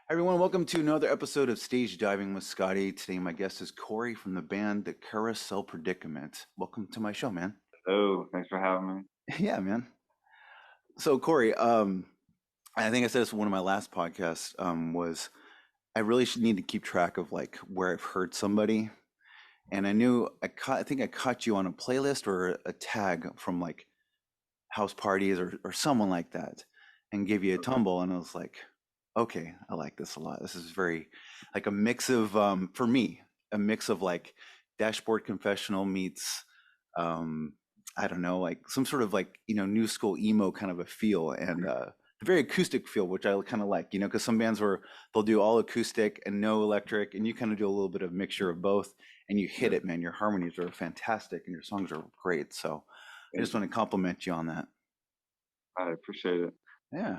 Everyone, welcome to another episode of Stage Diving with Scotty. Today, my guest is Corey from the band The Carousel Predicament. Welcome to my show, man. Oh, thanks for having me. Yeah, man. So, Corey, I think I said this in one of my last podcasts, was I really should need to keep track of like where I've heard somebody. And I think I caught you on a playlist or a tag from like house parties or someone like that and gave you a Okay. tumble. And I was like, okay, I like this a lot. This is very like a mix of, for me, a mix of like Dashboard Confessional meets, um, I don't know, like some sort of like, new school emo kind of a feel and a very acoustic feel, which I kind of like, because some bands where they'll do all acoustic and no electric, and you kind of do a little bit of mixture of both, and you hit Yeah, it, man. Your harmonies are fantastic and your songs are great. So I thank just you. want to compliment you on that. I appreciate it. Yeah.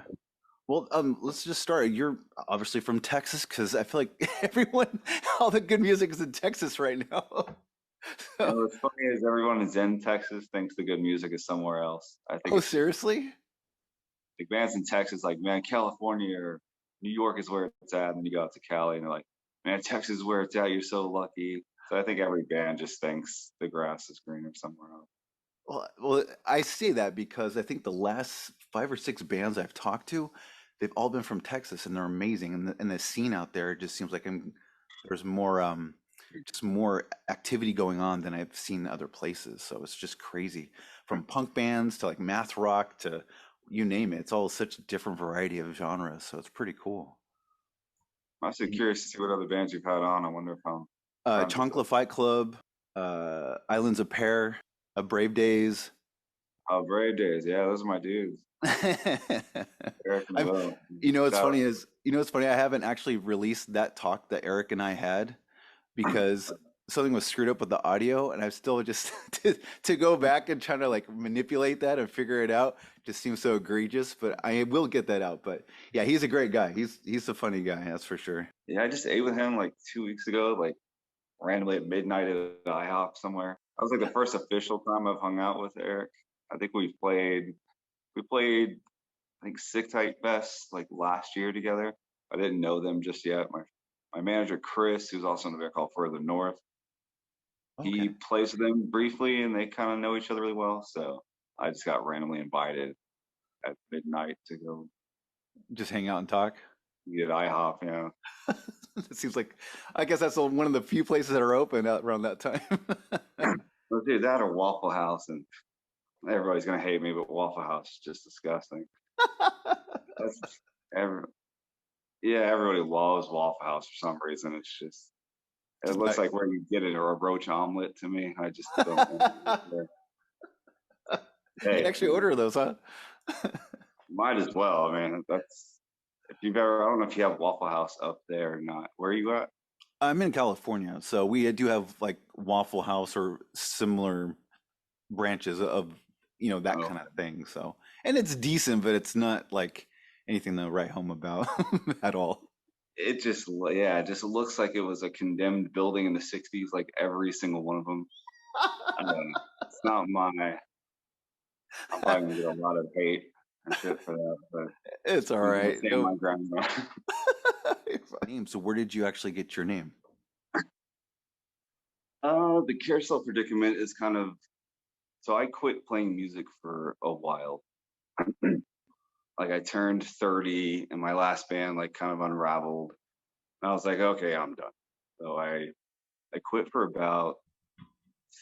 Well, let's just start. You're obviously from Texas because I feel like everyone, all the good music is in Texas right now. You So, know, what's funny is everyone is in Texas thinks the good music is somewhere else. I think oh, it's just seriously? like bands in Texas, like, man, California or New York is where it's at. And then you go out to Cali and they're like, man, Texas is where it's at. You're so lucky. So I think every band just thinks the grass is greener somewhere else. Well, I say that because I think the last five or six bands I've talked to, they've all been from Texas and they're amazing. And the scene out there just seems like there's more, just more activity going on than I've seen other places. So it's just crazy. From punk bands to like math rock to you name it. It's all such a different variety of genres. So it's pretty cool. I'm actually curious to see what other bands you've had on. I wonder if I'm friends with them. Chancla Fight Club, Islands of Pear, Brave Days. Oh, Brave Days. Yeah, those are my dudes. Eric and I've, Will. what's Shout funny out. is, what's funny, I haven't actually released that talk that Eric and I had because something was screwed up with the audio, and I've still just to go back and try to like manipulate that and figure it out just seems so egregious. But I will get that out. But yeah, he's a great guy. He's a funny guy, that's for sure. Yeah, I just ate with him like 2 weeks ago. Like randomly at midnight at IHOP somewhere. That was like the first official time I've hung out with Eric. I think we played I think Sick Tight Fest like last year together. I didn't know them just yet. My manager Chris, who's also in a band called Further North, Okay, he plays with them briefly and they kind of know each other really well. So I just got randomly invited at midnight to go just hang out and talk. eat at IHOP, It seems like I guess that's one of the few places that are open out around that time. Let's do that or Waffle House, and everybody's gonna hate me, but Waffle House is just disgusting. That's every, yeah, everybody loves Waffle House for some reason. It's just it Just looks buy. like where you get it or a roach omelet to me. I just don't want to eat there. You Hey, actually order those, huh? might as well. I mean, that's if you've ever. I don't know if you have Waffle House up there or not. Where are you at? I'm in California, so we do have like Waffle House or similar branches of, that Oh, kind of thing. So, and it's decent, but it's not like anything to write home about at all. it just looks like it was a condemned building in the '60s. Like every single one of them. I don't know. It's not my. I'm probably gonna get a lot of hate and shit for that, but It's all I'm gonna right. stand No. my ground. Name. So, where did you actually get your name? The Carousel Predicament is kind of so I quit playing music for a while. Like I turned 30 and my last band like kind of unraveled. And I was like, okay, I'm done. So I quit for about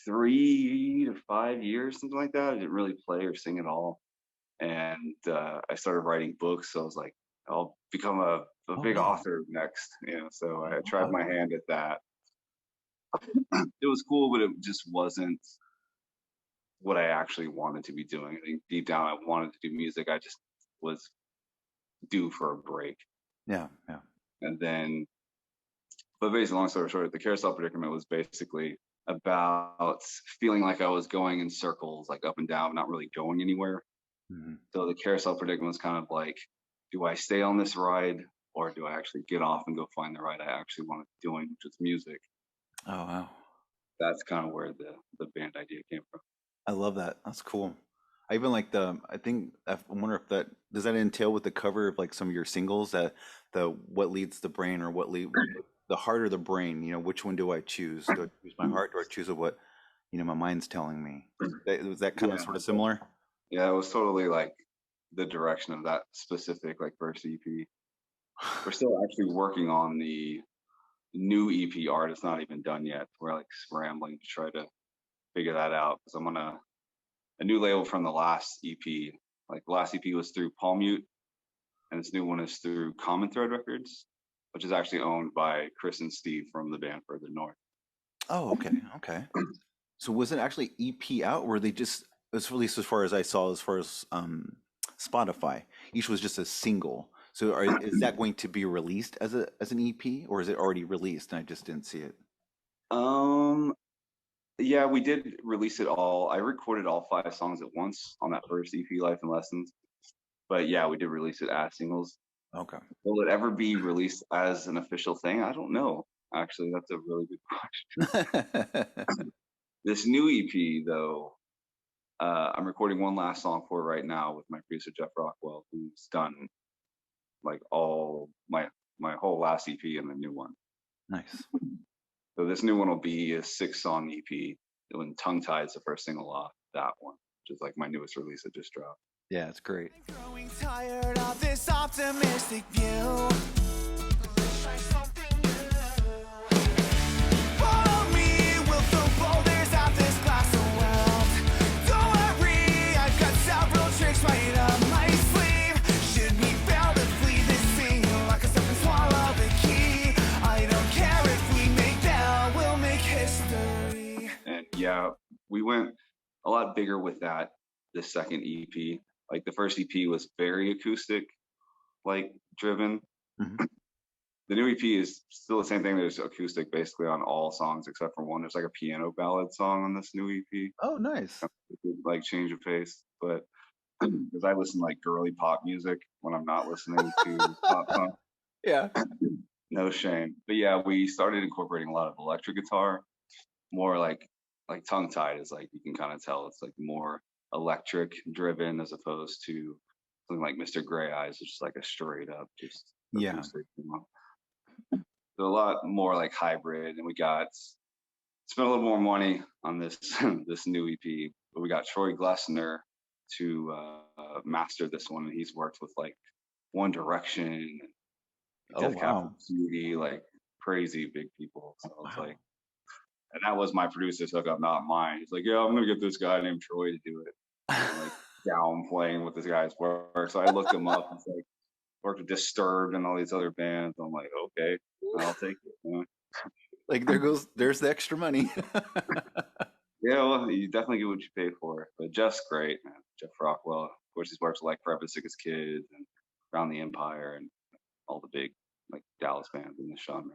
3 to 5 years, something like that. I didn't really play or sing at all. And I started writing books. So I was like, I'll become a Oh, big wow. author next, So Oh, I tried wow. my hand at that. It was cool, but it just wasn't what I actually wanted to be doing. I think deep down I wanted to do music. I just was due for a break. Yeah, yeah. And then, but basically, long story short, the Carousel Predicament was basically about feeling like I was going in circles, like up and down, not really going anywhere. Mhm. So the Carousel Predicament was kind of like, do I stay on this ride or do I actually get off and go find the ride I actually wanted to be doing, which is music? Oh, wow. That's kind of where the band idea came from. I love that. That's cool. I even like I think I wonder if that does that entail with the cover of like some of your singles that the what leads the brain or the heart or the brain, which one do I choose? Do I choose my heart? Do I choose what, my mind's telling me? Was that kind of Yeah, sort of similar? yeah, it was totally like the direction of that specific like first EP. We're still actually working on the new EP art. It's not even done yet. We're like scrambling to try to figure that out because I'm on a new label from the last EP. Like the last EP was through Palm Mute, and this new one is through Common Thread Records, which is actually owned by Chris and Steve from the band Further North. Oh, okay, okay. So was it actually EP out, or were they just, as at least as far as I saw, as far as Spotify, each was just a single. So is that going to be released as an EP, or is it already released and I just didn't see it? Um, yeah, we did release it all. I recorded all 5 songs at once on that first EP, Life and Lessons. But yeah, we did release it as singles. Okay. Will it ever be released as an official thing? I don't know. Actually, that's a really good question. This new EP, though, I'm recording one last song for right now with my producer Jeff Rockwell, who's done like all my whole last EP and the new one. Nice. So this new one will be a 6-song EP. When Tongue Tied is the first single off that one, which is like my newest release that just dropped. Yeah, it's great. I'm growing tired of this optimistic view. Let's try something new. Follow me, we'll throw boulders at this glass of world. Don't worry, I've got several tricks right up my sleeve. Should we fail to flee this scene, lock us up and swallow the key. I don't care if we make bail, we'll make history. And yeah, we went a lot bigger with that this second EP. Like the first EP was very acoustic, like driven. Hmm. The new EP is still the same thing. There's acoustic basically on all songs except for one. There's like a piano ballad song on this new EP, Oh, nice. like change of pace. But because I listen to like girly pop music when I'm not listening to pop punk, Yeah. no shame. But yeah, we started incorporating a lot of electric guitar, more like Tongue Tied is like you can kind of tell it's like more electric driven as opposed to something like Mr. Gray Eyes, which is like a straight up just Yeah. acoustic. So a lot more like hybrid, and we got spent a little more money on this this new EP, but we got Troy Glessner to master this one, and he's worked with like One Direction and Oh, Death Cab for wow. Cutie, like crazy big people. So it's Wow. like, and that was my producer's hookup, not mine. He's like, yeah, I'm gonna get this guy named Troy to do it. And like downplaying with this guy's work. So I looked him up and like worked with Disturbed and all these other bands. I'm like, okay, I'll take it. Like there's the extra money. Yeah, well, you definitely get what you pay for. But Jeff's great, man. Jeff Rockwell. Of course, he's worked with like Forever Sickest Kids and Around the Empire and all the big like Dallas bands in this genre.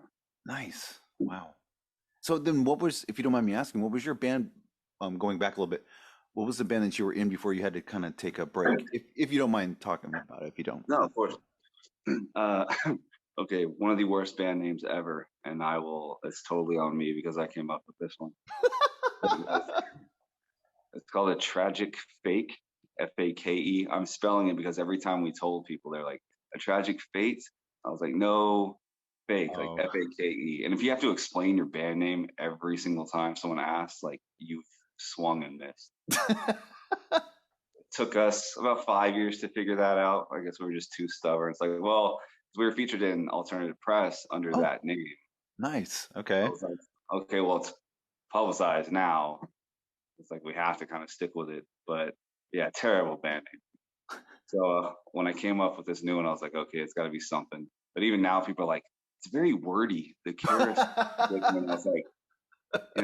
Nice. Wow. So then what was, if you don't mind me asking, what was your band, going back a little bit, what was the band that you were in before you had to kind of take a break? If you don't mind talking about it, if you don't. No, of course. Uh, okay, one of the worst band names ever, and I will. It's totally on me because I came up with this one. It's called a tragic fake, Fake. I'm spelling it because every time we told people, they're like, a tragic fate. I was like, no, fake, like Oh. Fake. And if you have to explain your band name every single time someone asks, like you've swung and missed. It took us about 5 years to figure that out. I guess we were just too stubborn. It's like, well, we were featured in alternative press under Oh, that name. nice. I Okay. was like, okay, well, it's publicized now. It's like we have to kind of stick with it. But yeah, terrible band name. So when I came up with this new one, I was like, okay, it's got to be something. But even now, people are like, it's very wordy. The Karis predicament. I was like,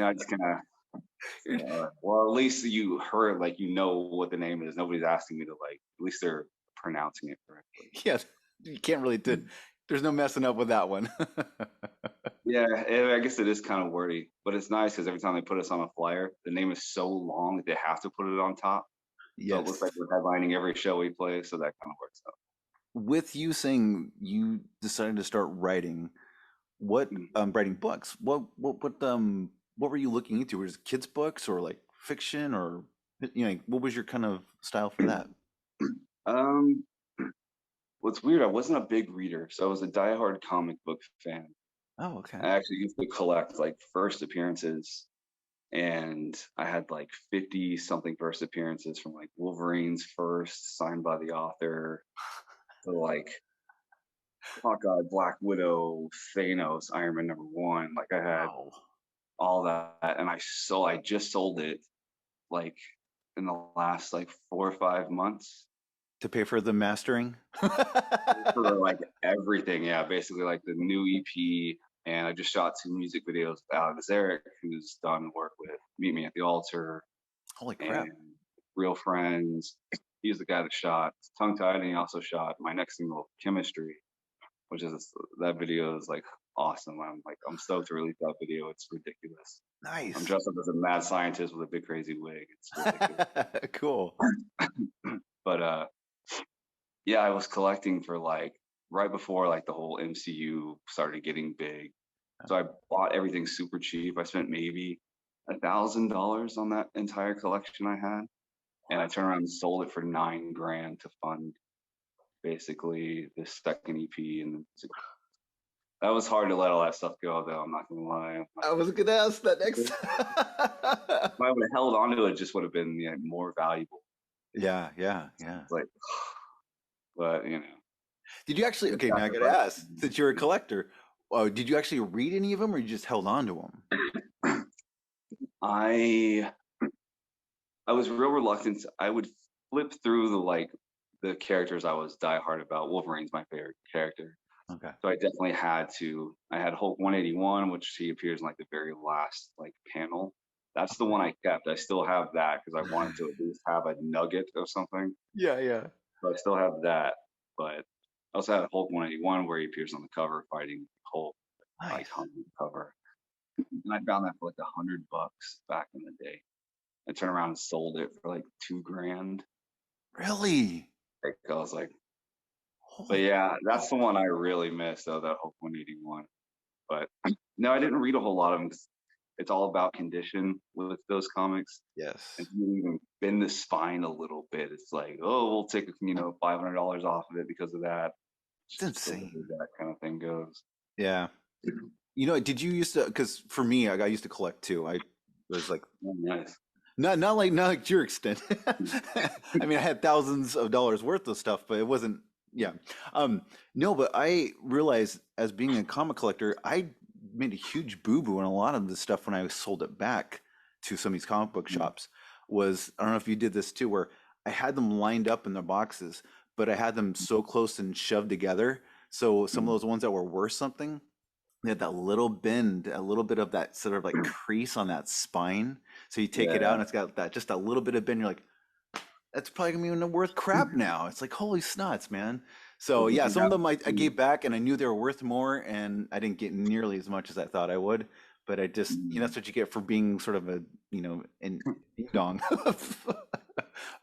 I just kind of, well, at least you heard, like, what the name is. Nobody's asking me to like. At least they're pronouncing it correctly. Yes, you can't really there's no messing up with that one. Yeah, I guess it is kind of wordy, but it's nice because every time they put us on a flyer, the name is so long that they have to put it on top. So it looks like Yes. we're headlining every show we play. So that kind of works out. With you saying you decided to start writing, what Mhm. writing books? What were you looking into? Was it kids books or like fiction or Like, what was your kind of style for that? Um, what's weird, I wasn't a big reader, so I was a diehard comic book fan. Oh, okay. I actually used to collect like first appearances, and I had like 50 something first appearances from like Wolverine's first signed by the author to like Hawkeye, Black Widow, Thanos, Iron Man #1. Like I had Wow. all that, and I just sold it like in the last like 4 or 5 months To pay for the mastering? for like everything. Yeah, basically like the new EP, and I just shot 2 music videos with Alex Eric, who's done work with Meet Me at the Altar Holy crap. and Real Friends. He's the guy that shot Tongue Tied, and he also shot my next single, Chemistry, which is that video is like awesome. I'm stoked to release that video. It's ridiculous. I'm Nice. dressed up as a mad scientist with a big crazy wig. It's ridiculous. Cool. But yeah, I was collecting for like right before like the whole MCU started getting big. So I bought everything super cheap. I spent maybe $1,000 on that entire collection I had, and I turned around and sold it for 9 grand to fund basically this second EP. And that was hard to let all that stuff go, though. I'm not gonna lie. I was gonna ask that next. If I would have held on to it, it just would have been more valuable. Yeah, yeah, yeah. Like, but Did you actually? Okay, now I gotta ask. Since you're a collector, did you actually read any of them, or you just held on to them? I was real reluctant. I would flip through the characters I was diehard about. Wolverine's my favorite character. Okay. So I definitely had to. I had Hulk 181, which he appears in like the very last like panel. That's the one I kept. I still have that because I wanted to at least have a nugget of something. Yeah, yeah. So I still have that. But I also had Hulk 181 where he appears on the cover fighting Hulk, Nice. icon cover. And I found that for like $100 back in the day. I turned around and sold it for like 2 grand. Really? Like, I was like, but Holy yeah, that's the one I really missed though, that Hulk 181. But no, I didn't read a whole lot of them. It's all about condition with those comics. yes. If you even bend the spine a little bit, it's like, oh, we'll take $500 off of it because of that. It's insane. That kind of thing goes. Yeah. Did you used to? Because for me, I used to collect too. I was like, Oh, nice. not like to your extent. I mean, I had thousands of dollars worth of stuff, but it wasn't. Yeah. No, but I realized as being a comic collector, I made a huge boo-boo on a lot of the stuff when I sold it back to some of these comic book shops. Was I don't know if you did this too, where I had them lined up in their boxes, but I had them so close and shoved together. So some of those ones that were worth something, they had that little bend, a little bit of that sort of like crease on that spine. So you take it out Yeah. and it's got that just a little bit of bend. You're like, that's probably gonna be even worth crap now. It's like, holy snots, man. So Well, did yeah, you some of have? them I gave back and I knew they were worth more and I didn't get nearly as much as I thought I would. But I just, that's what you get for being sort of a, an ding dong.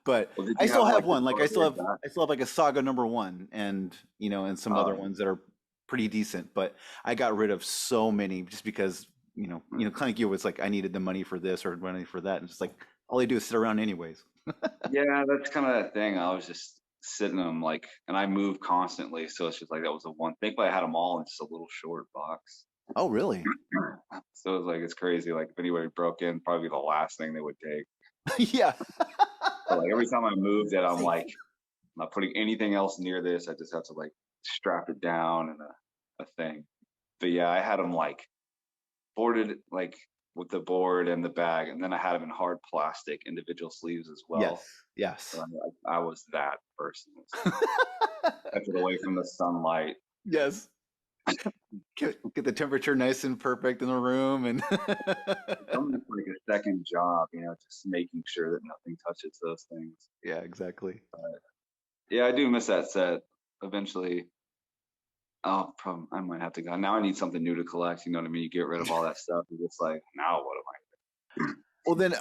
But Well, did I you still have have like the one. Like cardboard back? I still have like a Saga #1 and some other Oh, ones that are pretty decent. But I got rid of so many just because, kind of you was like I needed the money for this or money for that. And it's like all they do is sit around anyways. yeah, that's kind of that thing. I was just sitting them like, and I move constantly, so it's just like that was the one thing. But I had them all in just a little short box. Oh, really? So it's like it's crazy. Like if anybody broke in, probably the last thing they would take. Yeah. So like every time I moved it, I'm like, I'm not putting anything else near this. I just have to like strap it down and a thing. But yeah, I had them like boarded like with the board and the bag, and then I had them in hard plastic individual sleeves as well. Yes. Yes. So I was that person. Kept it away from the sunlight. Yes. Get the temperature nice and perfect in the room and It's almost like a second job, just making sure that nothing touches those things. yeah, exactly. Yeah, I do miss that set. Eventually, I might have to go. Now I need something new to collect. You know what I mean? You get rid of all that stuff. You're just like, now what am I? Well, then,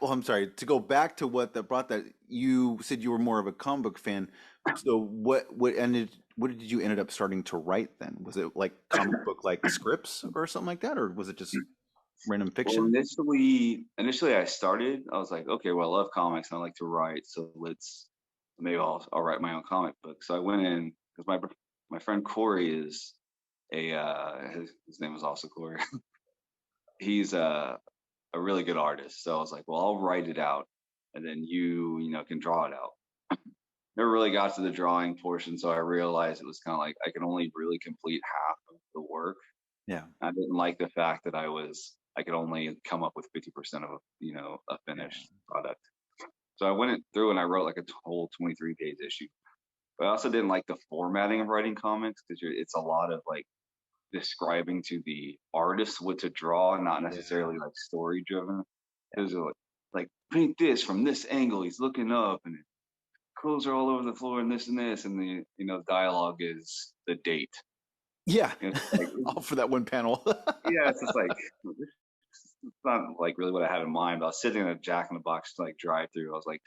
I'm sorry to go back to what that brought that. You said you were more of a comic book fan. So what did you ended up starting to write then? Was it like comic book like scripts or something like that, or was it just? Random Well, fiction? initially I started, I was like, okay, well, I love comics and I like to write, so maybe I'll write my own comic book. So I went in because my friend Corey is his name is also Corey. He's a really good artist. So I was like, well, I'll write it out, and then you can draw it out. Never really got to the drawing portion, so I realized it was kind of like I could only really complete half of the work. Yeah. I didn't like the fact that I could only come up with 50% of a Yeah. finished product. So I went through and I wrote like a whole 23-page issue. But I also didn't like the formatting of writing comics because it's a lot of like describing to the artist what to draw, not Yeah. necessarily like story driven. There's like paint this from this angle. He's looking up, and clothes are all over the floor, and this, and the dialogue is the date. Yeah. And it's like, All for that one panel. yeah, it's just like it's not like really what I had in mind. But I was sitting in a Jack in the Box like drive through. I was like,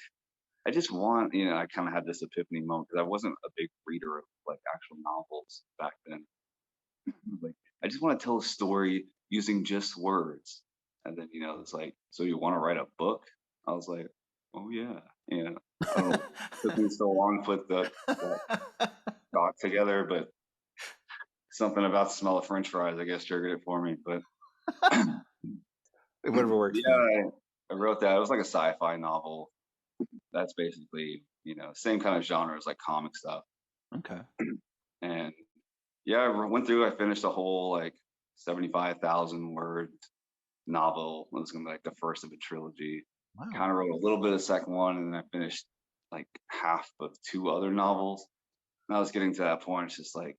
I just want, I kind of had this epiphany moment because I wasn't a big reader of like actual novels back then. Like, I just want to tell a story using just words. And then, it's like, so you want to write a book? I was like, oh yeah. I don't know. It took me so long to put that thought together, but something about the smell of French fries, I guess, triggered it for me. But Whatever works, yeah, man. I wrote that. It was like a sci-fi novel. That's basically, same kind of genre as like comic stuff. Okay. And yeah, went through. I finished a whole like 75,000 word novel. It was gonna be like the first of a trilogy. Wow. Kind of wrote a little bit of the second one, and then I finished like half of two other novels. And I was getting to that point. It's just like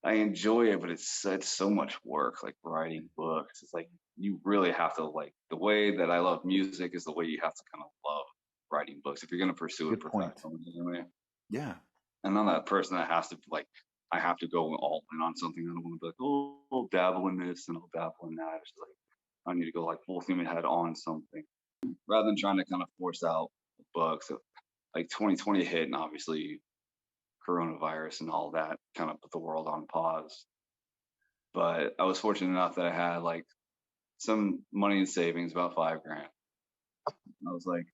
I enjoy it, but it's so much work. Like writing books, it's like you really have to like the way that I love music is the way you have to kind of love writing books if you're gonna pursue it Good point. professionally. Anyway. Yeah. And I'm that person that has to like I have to go all in on something. I don't want to be like, oh, I'll dabble in this and I'll dabble in that. It's just like I need to go like full steam ahead on something rather than trying to kind of force out books. So, like 2020 hit, and obviously coronavirus and all that kind of put the world on pause. But I was fortunate enough that I had like some money in savings, about 5 grand. I was like,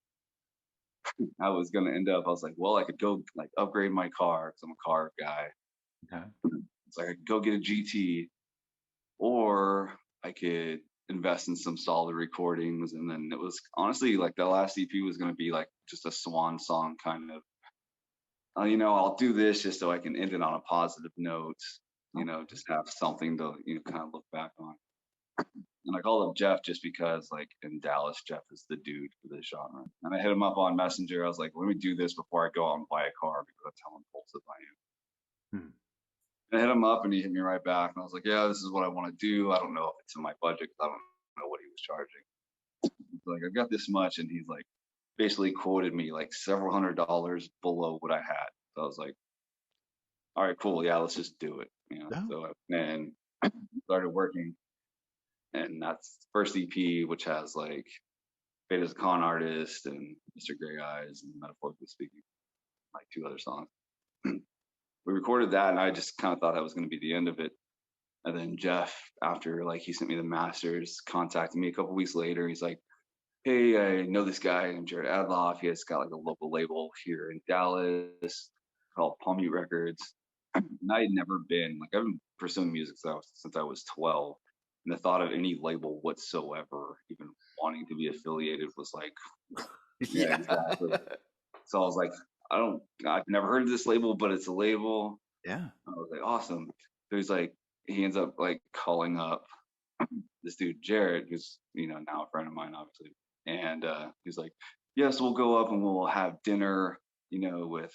I was gonna end up. I was like, well, I could go like upgrade my car because I'm a car guy. Okay. It's like I could go get a GT, or I could invest in some solid recordings. And then it was honestly like the last EP was going to be like just a swan song kind of, I'll do this just so I can end it on a positive note, just have something to, kind of look back on. And I called up Jeff just because, like, in Dallas, Jeff is the dude for this genre. And I hit him up on Messenger. I was like, let me do this before I go out and buy a car because that's how impulsive I am. Hmm. I hit him up and he hit me right back. And I was like, yeah, this is what I want to do. I don't know if it's in my budget because I don't know what he was charging. He's like, I got this much. And he's like, basically quoted me like several $100s below what I had. So I was like, all right, cool. Yeah, let's just do it. Oh, So and started working. And that's the first EP, which has like Fate as a Con Artist and Mr. Gray Eyes and Metaphorically Speaking, like 2 other songs. We recorded that and I just kind of thought that was going to be the end of it. And then Jeff, after like he sent me the masters, contacted me a couple weeks later. He's like, hey, I know this guy named Jared Adloff. He has got like a local label here in Dallas called Palm Mute Records. And I had never been like I've been pursuing music since I was 12. And the thought of any label whatsoever, even wanting to be affiliated, was like, yeah, yeah. exactly. So I was like, I've never heard of this label, but it's a label. Yeah. I was like, awesome. So he's like, he ends up like calling up this dude Jared, who's now a friend of mine, obviously, and he's like, yes, we'll go up and we'll have dinner, with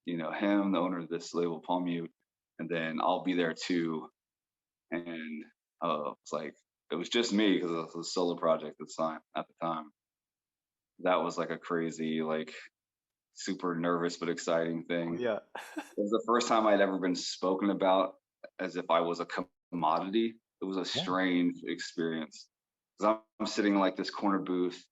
him, the owner of this label, Palm Mute, and then I'll be there too. And it's like it was just me because it was a solo project at the time. That was like a crazy, like super nervous but exciting thing. Yeah. It was the first time I'd ever been spoken about as if I was a commodity. It was a Yeah. strange experience because I'm sitting in like this corner booth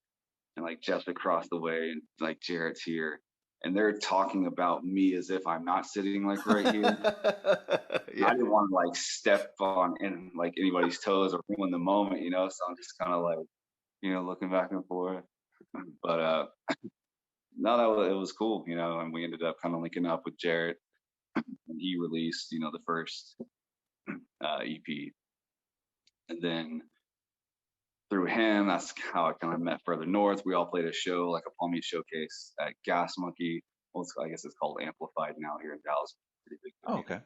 and like Jeff's across the way and like Jarrett's here. and they're talking about me as if I'm not sitting like right here. Yeah. I didn't want to like step on in like anybody's toes or ruin the moment, you know. So I'm just kind of like, you know, looking back and forth. But no, it was cool, you know. And we ended up kind of linking up with Jarrett, and he released, you know, the first EP, and then through him, that's how I kind of met Further North. We all played a show, like a Palm Beach showcase at Gas Monkey. Well, I guess it's called Amplified now here in Dallas. Pretty big Oh, venue. okay.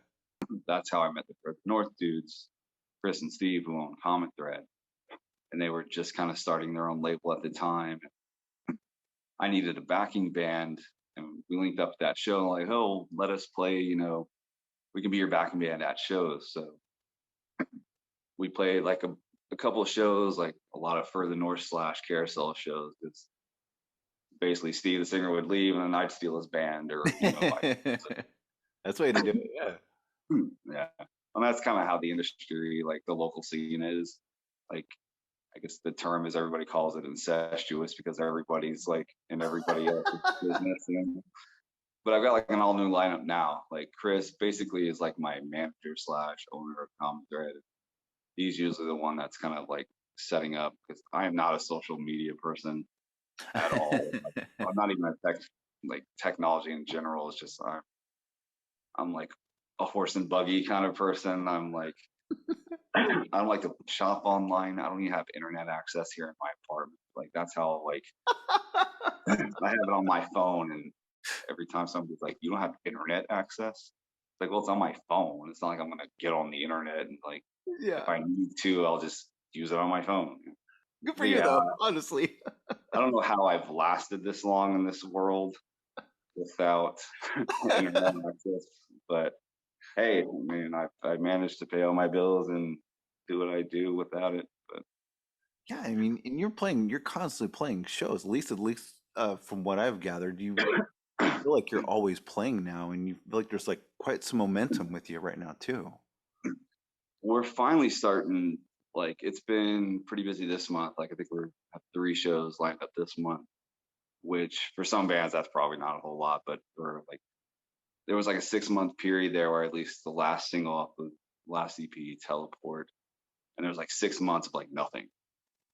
That's how I met the Further North dudes, Chris and Steve, who own Comet Thread. And they were just kind of starting their own label at the time. I needed a backing band, and we linked up at that show. Like, oh, let us play, you know, we can be your backing band at shows. So we played like a couple of shows, like a lot of Further North / Carousel shows. It's basically Steve, the singer, would leave, and then I'd steal his band, or you know, That's the way to do it. Yeah. yeah. And that's kind of how the industry, like the local scene, is. Like, I guess the term is everybody calls it incestuous because everybody's like in everybody else's business. You know? But I've got like an all new lineup now. Like Chris basically is like my manager / owner of Common Thread. He's usually the one that's kind of like setting up, because I am not a social media person at all. I'm not even a technology in general. It's just I'm like a horse and buggy kind of person. I'm like I don't like to shop online. I don't even have internet access here in my apartment. Like that's how like I have it on my phone, and every time somebody's like, "You don't have internet access," it's like, well, it's on my phone. It's not like I'm gonna get on the internet and like Yeah. if I need to, I'll just use it on my phone. Good for But you, yeah, though. Honestly. I don't know how I've lasted this long in this world without internet access, but hey, I mean, I managed to pay all my bills and do what I do without it. But Yeah, I mean, and you're constantly playing shows. At least, from what I've gathered, you feel like you're always playing now, and you feel like there's like quite some momentum with you right now too. we're finally starting. Like, it's been pretty busy this month. Like, I think we have 3 shows lined up this month, which for some bands that's probably not a whole lot, but for like there was like a 6-month period there where at least the last single off the last EP, Teleport, and there was like 6 months of like nothing,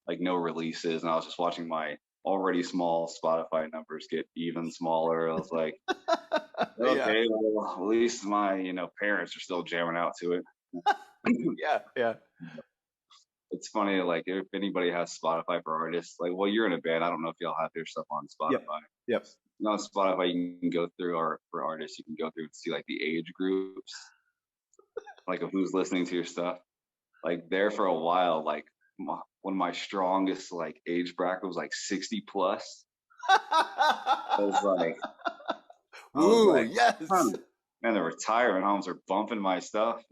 like no releases, and I was just watching my already small Spotify numbers get even smaller. I was like, Yeah, okay, well, at least my parents are still jamming out to it. yeah, yeah. It's funny, like if anybody has Spotify for artists, like, well, you're in a band. I don't know if y'all have their stuff on Yep, Spotify. yep. On Spotify, you can go through, or for artists, you can go through and see like the age groups, like of who's listening to your stuff. Like there for a while, like one of my strongest like age bracket was like 60 plus. I was like, Woo, yes. man, the retirement homes are bumping my stuff.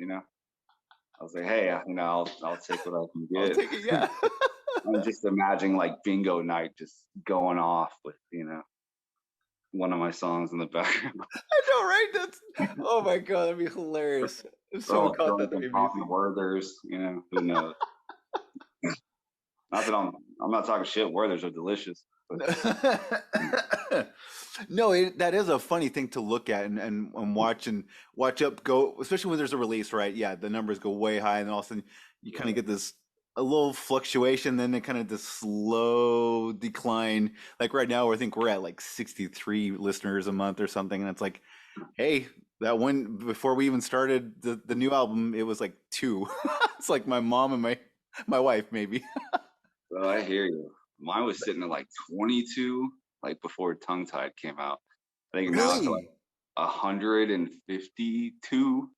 I was like, hey, I'll take what I can I'll get. take it, yeah. I'm just imagining like bingo night just going off with one of my songs in the background. I know, right? That's oh my God, that'd be hilarious. If someone caught that, that'd be amazing. Werthers, who knows? Not that I'm not talking shit. Werthers are delicious. No, that is a funny thing to look at and watch up go, especially when there's a release, right? Yeah, the numbers go way high, and then all of a sudden you kind of get this a little fluctuation, then it kind of this slow decline. Like right now, I think we're at like 63 listeners a month or something, and it's like, hey, that one before we even started the new album, it was like 2. It's like my mom and my wife maybe. Well, I hear you. Mine was sitting at like 22, like before Tongue Tied came out. I think now it's like 152,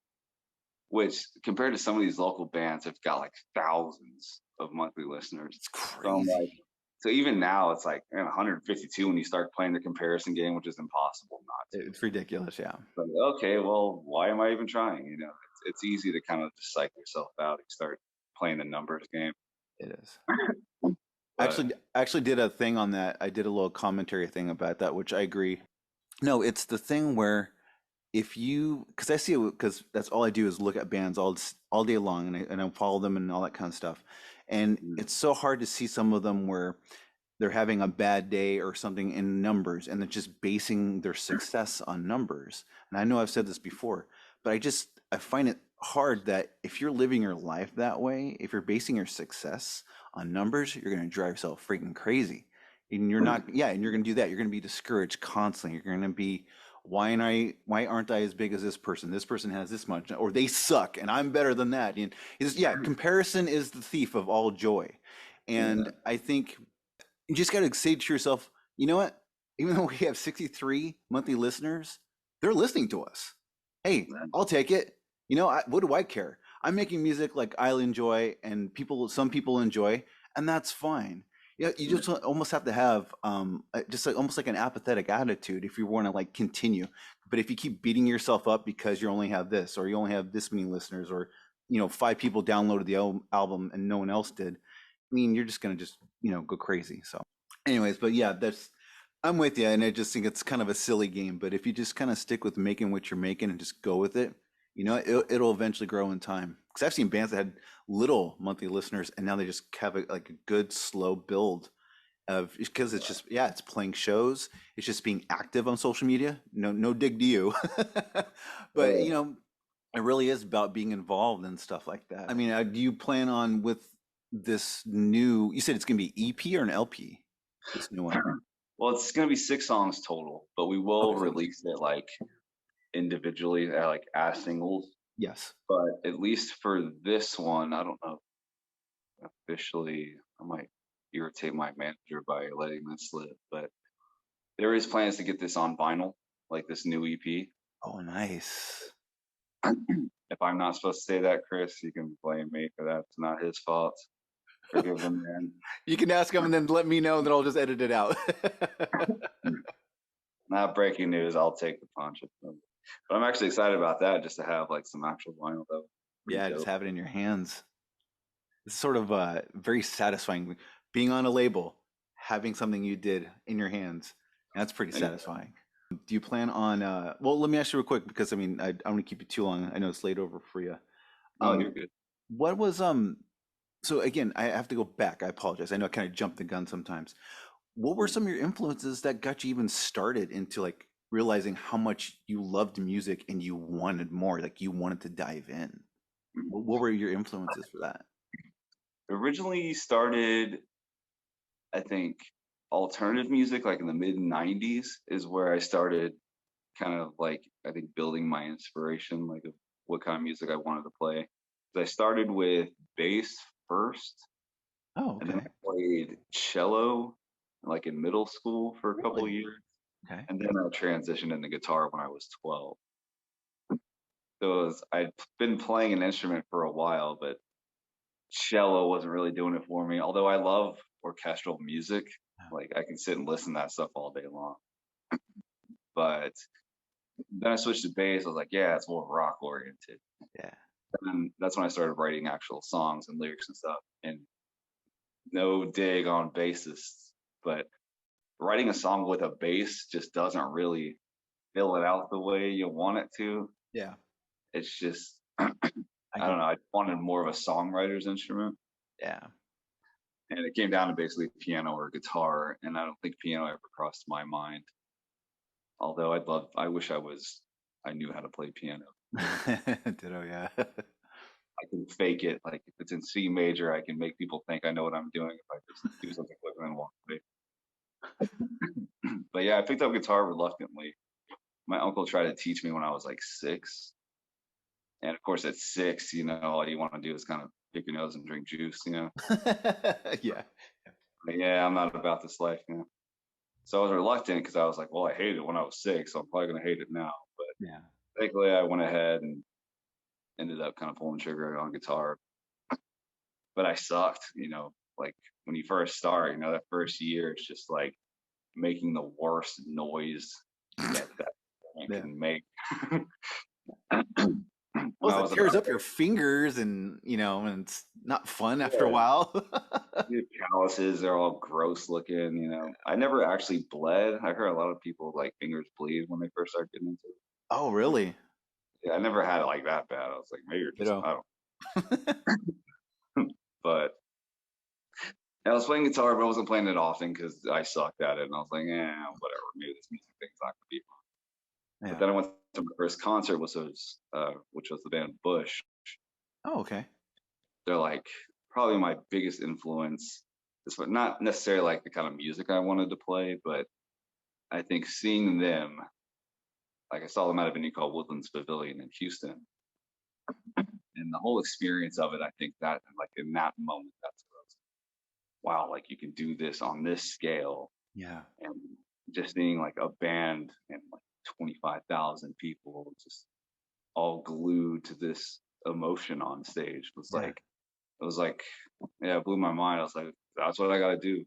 which compared to some of these local bands have got like thousands of monthly listeners. It's crazy. So even now it's like 152 when you start playing the comparison game, which is impossible not to. It's ridiculous, yeah. But okay, well, why am I even trying? It's easy to kind of just psych yourself out and start playing the numbers game. It is. Actually did a thing on that. I did a little commentary thing about that, which I agree. No, it's the thing where because I see it, because that's all I do is look at bands all day long, and I follow them and all that kind of stuff. And it's so hard to see some of them where they're having a bad day or something in numbers, and they're just basing their success on numbers. And I know I've said this before, but I find it hard that if you're living your life that way, if you're basing your success on numbers, you're going to drive yourself freaking crazy. And you're not, yeah, and you're going to do that. You're going to be discouraged constantly. You're going to be, why aren't I as big as this person? This person has this much, or they suck, and I'm better than that. And yeah, comparison is the thief of all joy. And Yeah. I think you just got to say to yourself, you know what? Even though we have 63 monthly listeners, they're listening to us. Hey, I'll take it. What do I care? I'm making music like I enjoy and some people enjoy, and that's fine. Yeah, you just almost have to have just like almost like an apathetic attitude if you want to like continue. But if you keep beating yourself up because you only have this or you only have this many listeners or 5 people downloaded the album and no one else did, I mean, you're just gonna just go crazy. So, anyways, but yeah, I'm with you, and I just think it's kind of a silly game. But if you just kind of stick with making what you're making and just go with it, it'll eventually grow in time. Because I've seen bands that had little monthly listeners, and now they just have like a good slow build of because it's just yeah, it's playing shows, it's just being active on social media. No dig to you, but it really is about being involved and stuff like that. I mean, do you plan on with this new? You said it's going to be EP or an LP? This new one. Well, it's gonna be 6 songs total, but we will Okay. release it like individually, like as singles. Yes. But at least for this one, I don't know officially. I might irritate my manager by letting this slip, but there is plans to get this on vinyl, like this new EP. Oh, nice. If I'm not supposed to say that, Chris, you can blame me for that. It's not his fault. Forgive the man. You can ask him and then let me know, and then I'll just edit it out. Not breaking news. I'll take the punch. But I'm actually excited about that, just to have like some actual vinyl though. Pretty Yeah, just dope. have it in your hands. It's sort of very satisfying being on a label, having something you did in your hands. That's pretty satisfying. Do you plan on? Well, let me ask you real quick because I mean I don't want to keep you too long. I know it's late over for you. Oh, you're good. What was So again, I have to go back. I apologize. I know I kind of jump the gun sometimes. What were some of your influences that got you even started into like realizing how much you loved music and you wanted more, like you wanted to dive in? What were your influences for that? Originally started, I think, alternative music like in the mid 90s is where I started kind of like I think building my inspiration like of what kind of music I wanted to play. So I started with bass first, Oh, and then okay. I played cello like in middle school for a couple of Really? years, Okay. and then I transitioned into guitar when I was 12. So I'd been playing an instrument for a while, but cello wasn't really doing it for me. Although I love orchestral music, like I can sit and listen to that stuff all day long. But then I switched to bass. I was like, yeah, it's more rock oriented. Yeah. And that's when I started writing actual songs and lyrics and stuff. And no dig on bassists, but writing a song with a bass just doesn't really fill it out the way you want it to. Yeah. It's just, I I don't can. know. I wanted more of a songwriter's instrument. Yeah. And it came down to basically piano or guitar. And I don't think piano ever crossed my mind. Although I wish I knew how to play piano. Ditto. Yeah. I can fake it. Like if it's in C major, I can make people think I know what I'm doing if I just do something quick and then walk away. But yeah, I picked up guitar reluctantly. My uncle tried to teach me when I was like 6. And of course, at 6, all you want to do is kind of pick your nose and drink juice. Yeah. But yeah, I'm not about this life. So I was reluctant because I was like, well, I hated it when I was 6, so I'm probably going to hate it now. But Yeah. thankfully, I went ahead and ended up kind of pulling trigger on guitar. But I sucked. Like when you first start, that first year, it's just like making the worst noise that thing Yeah. can make. When I Plus, was it tears about up your fingers, and and it's not fun after a yeah, while. the calluses, they're all gross looking. I never actually bled. I heard a lot of people like fingers bleed when they first start getting into it. Oh, really? Yeah, I never had it like that bad. I was like, maybe you're You just know. I don't. But I was playing guitar, but I wasn't playing it often because I sucked at it, and I was like, whatever, maybe this music thing's not gonna be fun. But Yeah. then I went to my first concert, which was the band Bush. Oh, okay. They're like probably my biggest influence. Not necessarily like the kind of music I wanted to play, but I think seeing them, like I saw them at a venue called Woodlands Pavilion in Houston, and the whole experience of it, I think that like in that moment, that's what I was like, wow, like you can do this on this scale, Yeah. and just seeing like a band and like 25,000 people just all glued to this emotion on stage was Yeah. like, it was like, yeah, it blew my mind. I was like, that's what I got to do.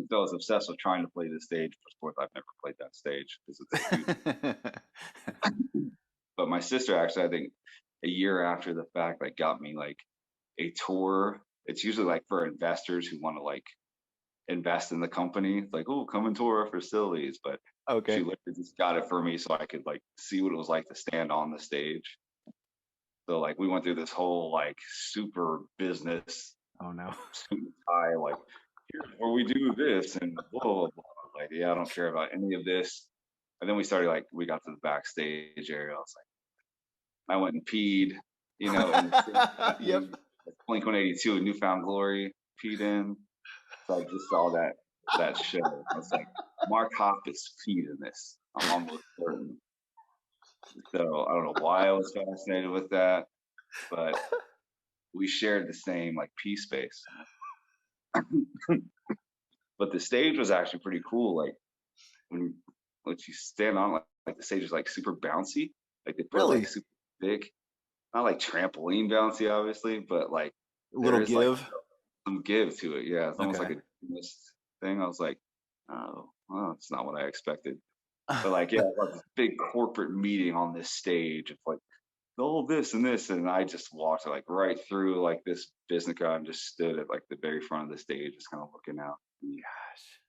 So I was obsessed with trying to play this stage. Of course, I've never played that stage because it's huge. But my sister actually, I think a year after the fact, like got me like a tour. It's usually like for investors who want to like invest in the company. It's like, oh, come and tour our facilities. But she Okay. literally just got it for me so I could like see what it was like to stand on the stage. So like we went through this whole like super business Oh no. suit and tie, like here's where we do this and blah blah blah. Like, yeah, I don't care about any of this. And then we started like we got to the backstage area. I was like, I went and peed, in the same Yep. Blink 182 and Newfound Glory peed in. So I just saw that show. I was like, Mark Hoppus peed in this. I'm almost certain. So I don't know why I was fascinated with that, but we shared the same like pee space. But the stage was actually pretty cool. Like when you stand on like the stage is like super bouncy. Like they put it like Really? super big, not like trampoline bouncy, obviously, but like A there little is like give. some give to it. Yeah, it's almost like Okay. a gymnast thing. I was like, oh, well, it's not what I expected. But like, yeah, like this big corporate meeting on this stage. It's like all this and this, and I just walked like right through like this business guy and just stood at like the very front of the stage, just kind of looking out. Gosh.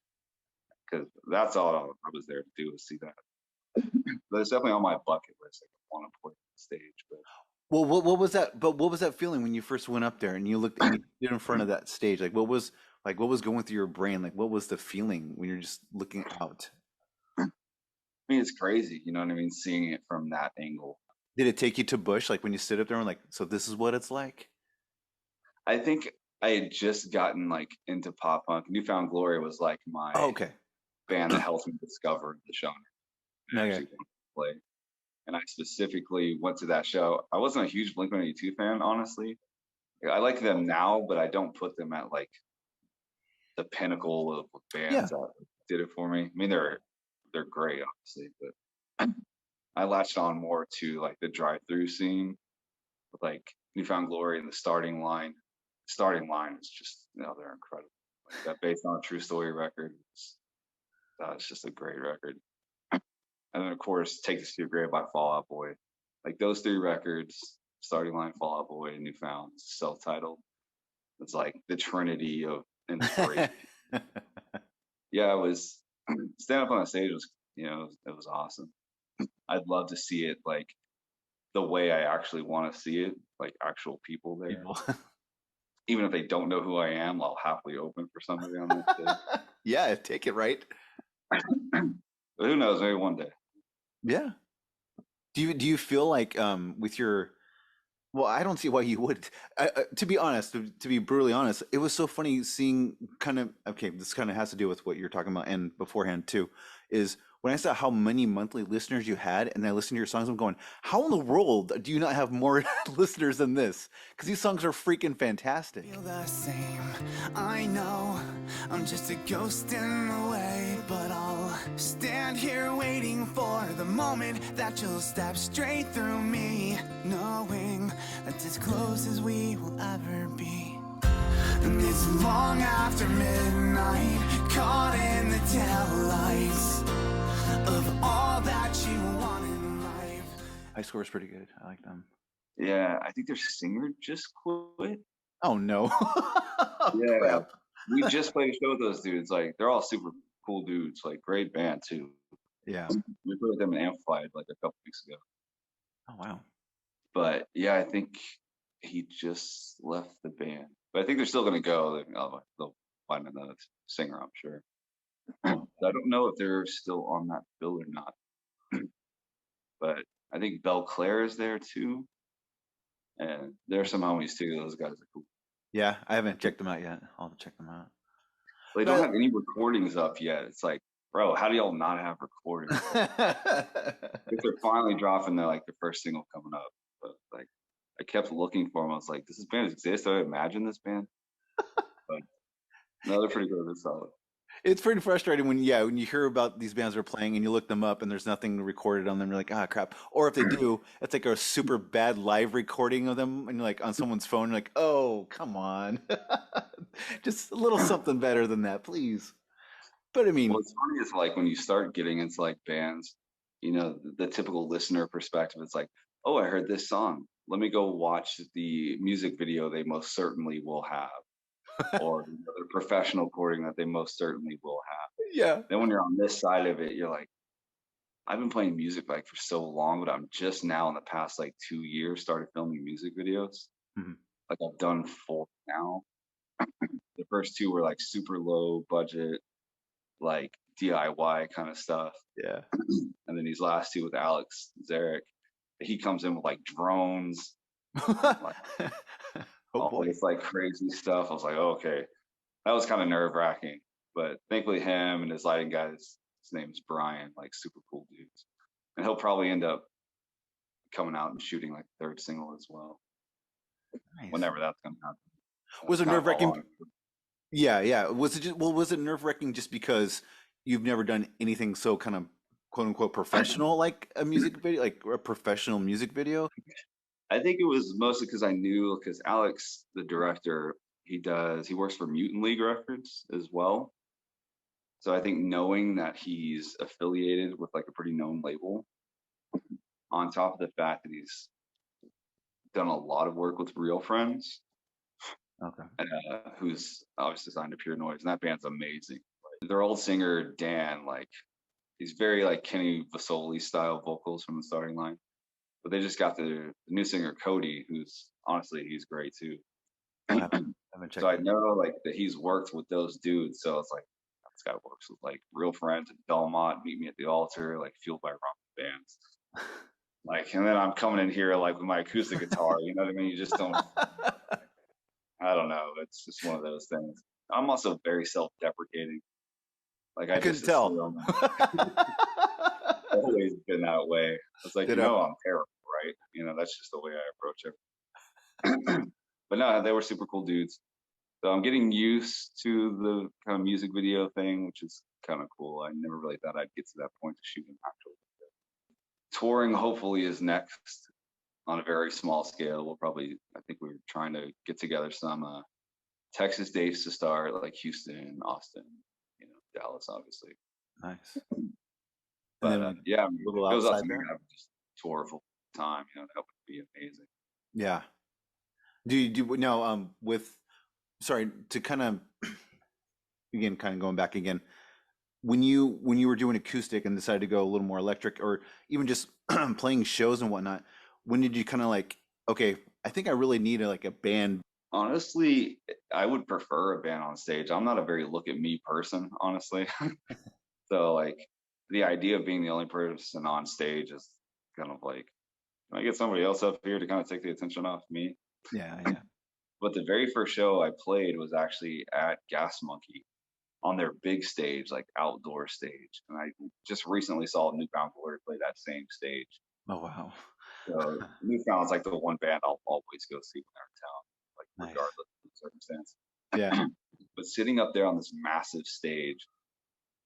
Because that's all I was there to do was see that. But it's definitely on my bucket list. Like, I want to play on stage, but Well, what was that? But what was that feeling when you first went up there and you looked and you stood in front of that stage? What was going through your brain? Like what was the feeling when you're just looking out? I mean, it's crazy. You know what I mean? Seeing it from that angle. Did it take you to Bush? Like when you stood up there and like, so this is what it's like? I think I had just gotten like into pop punk. Newfound Glory was like my Oh, okay. band that helped me discover the genre. I Okay. actually wanted to play. And I specifically went to that show. I wasn't a huge Blink 182 fan, honestly. I like them now, but I don't put them at like the pinnacle of Yeah. bands that did it for me. I mean, they're great, obviously, but I latched on more to like the drive-through scene with like Newfound Glory and the Starting Line. Starting Line is just, they're incredible. Like that Based on a True Story record, it's just a great record. And then of course, Take This to Your Grave by Fall Out Boy. Like those three records, Starting Line, Fall Out Boy, and Newfound, self-titled. It's like the trinity of inspiration. Yeah, it was stand up on a stage was, it was awesome. I'd love to see it like the way I actually want to see it, like actual people there. People. Even if they don't know who I am, I'll happily open for somebody on that stage. Yeah, take it right. But who knows? Maybe one day. Yeah. Do you feel like with your well, I don't see why you would. To be honest, to be brutally honest, it was so funny seeing kind of okay, this kind of has to do with what you're talking about and beforehand too, is when I saw how many monthly listeners you had and I listened to your songs, I'm going, how in the world do you not have more listeners than this? Because these songs are freaking fantastic. Feel the same. I know I'm just a ghost in the way, but I'll stand here waiting for the moment that you'll step straight through me, knowing that's as close as we will ever be. And it's long after midnight, caught in the taillights of all that you want in life. High score is pretty good. I like them. Yeah, I think their singer just quit. Oh no. Yeah, Crap. we just played a show with those dudes. Like they're all super cool dudes. Like great band too. Yeah. We played with them in Amplified like a couple weeks ago. Oh wow. But yeah, I think he just left the band. But I think they're still gonna go. They'll find another singer, I'm sure. I Oh, don't know if they're still on that bill or not, but I think Belclair is there too, and there's some homies too. Those guys are cool. yeah, I haven't checked them out yet. I'll check them out. They don't But have any recordings up yet. It's like, bro, how do y'all not have recordings? If they're finally dropping the first single coming up, but like I kept looking for them. I was like, does this band exist? Do I imagine this band? But no, they're pretty good. They're solid. it's pretty frustrating when, yeah, when you hear about these bands are playing and you look them up and there's nothing recorded on them. You're like, ah, crap. Or if they do, it's like a super bad live recording of them and you're like on someone's phone, you're like, oh, come on. Just a little something better than that, please. But I mean, What's funny is like when you start getting into like bands, the typical listener perspective, it's like, oh, I heard this song. Let me go watch the music video they most certainly will have, or the professional recording that they most certainly will have. yeah. Then when you're on this side of it, you're like, I've been playing music like for so long, but I'm just now in the past like 2 years started filming music videos. Mhm. Like I've done 4 now. The first 2 were like super low budget, like DIY kind of stuff. Yeah. And then these last 2 with Alex Zarek, he comes in with like drones, like Oh all boy. this like crazy stuff. I was like, oh, okay, that was kind of nerve wracking. But thankfully, him and his lighting guys, his name's Brian, like super cool dudes, and he'll probably end up coming out and shooting like the 3rd single as well, Nice. whenever that's gonna happen. Was That's it kind of how nerve-wracking? long. Yeah, yeah. Was it just, well, was it nerve-wracking just because you've never done anything so kind of quote unquote professional like a music video, like a professional music video? I think it was mostly because I knew because Alex, the director, he works for Mutant League Records as well. So I think knowing that he's affiliated with like a pretty known label, on top of the fact that he's done a lot of work with Real Friends, Okay. who's obviously signed to Pure Noise, and that band's amazing. Their old singer Dan, like he's very like Kenny Vasoli style vocals from the starting line, but they just got the new singer Cody, who's honestly he's great too. I haven't So checked I it. know like that he's worked with those dudes, so it's like this guy works with like Real Friends and Belmont, Meet Me at the Altar, like Fueled by Rock bands. Like, and then I'm coming in here like with my acoustic guitar, you know what I mean? You just don't, I don't know. It's just one of those things. I'm also very self-deprecating. Like I I couldn't just tell. assume always been that way. It's like, Ditto. I'm terrible, right? That's just the way I approach it. But no, they were super cool dudes. So I'm getting used to the kind of music video thing, which is kind of cool. I never really thought I'd get to that point to shoot an actual video. Touring hopefully is next on a very small scale. I think we're trying to get together some Texas dates to start, like Houston, Austin, Dallas, obviously. Nice. And But then yeah, I mean, a if little it goes out outside to me that. to have just tour full time, that would be amazing. Yeah. Do you do no with sorry to kind of again kind of going back again when you were doing acoustic and decided to go a little more electric or even just playing shows and whatnot, when did you kind of like, okay, I think I really need like a band? Honestly, I would prefer a band on stage. I'm not a very look at me person, honestly. So like the idea of being the only person on stage is kind of like, can I get somebody else up here to kind of take the attention off me? Yeah, yeah. But the very first show I played was actually at Gas Monkey on their big stage, like outdoor stage. And I just recently saw Newfound Glory play that same stage. Oh wow. So Newfound's like the one band I'll always go see when they're in town, like Nice. regardless of the circumstance. Yeah. But sitting up there on this massive stage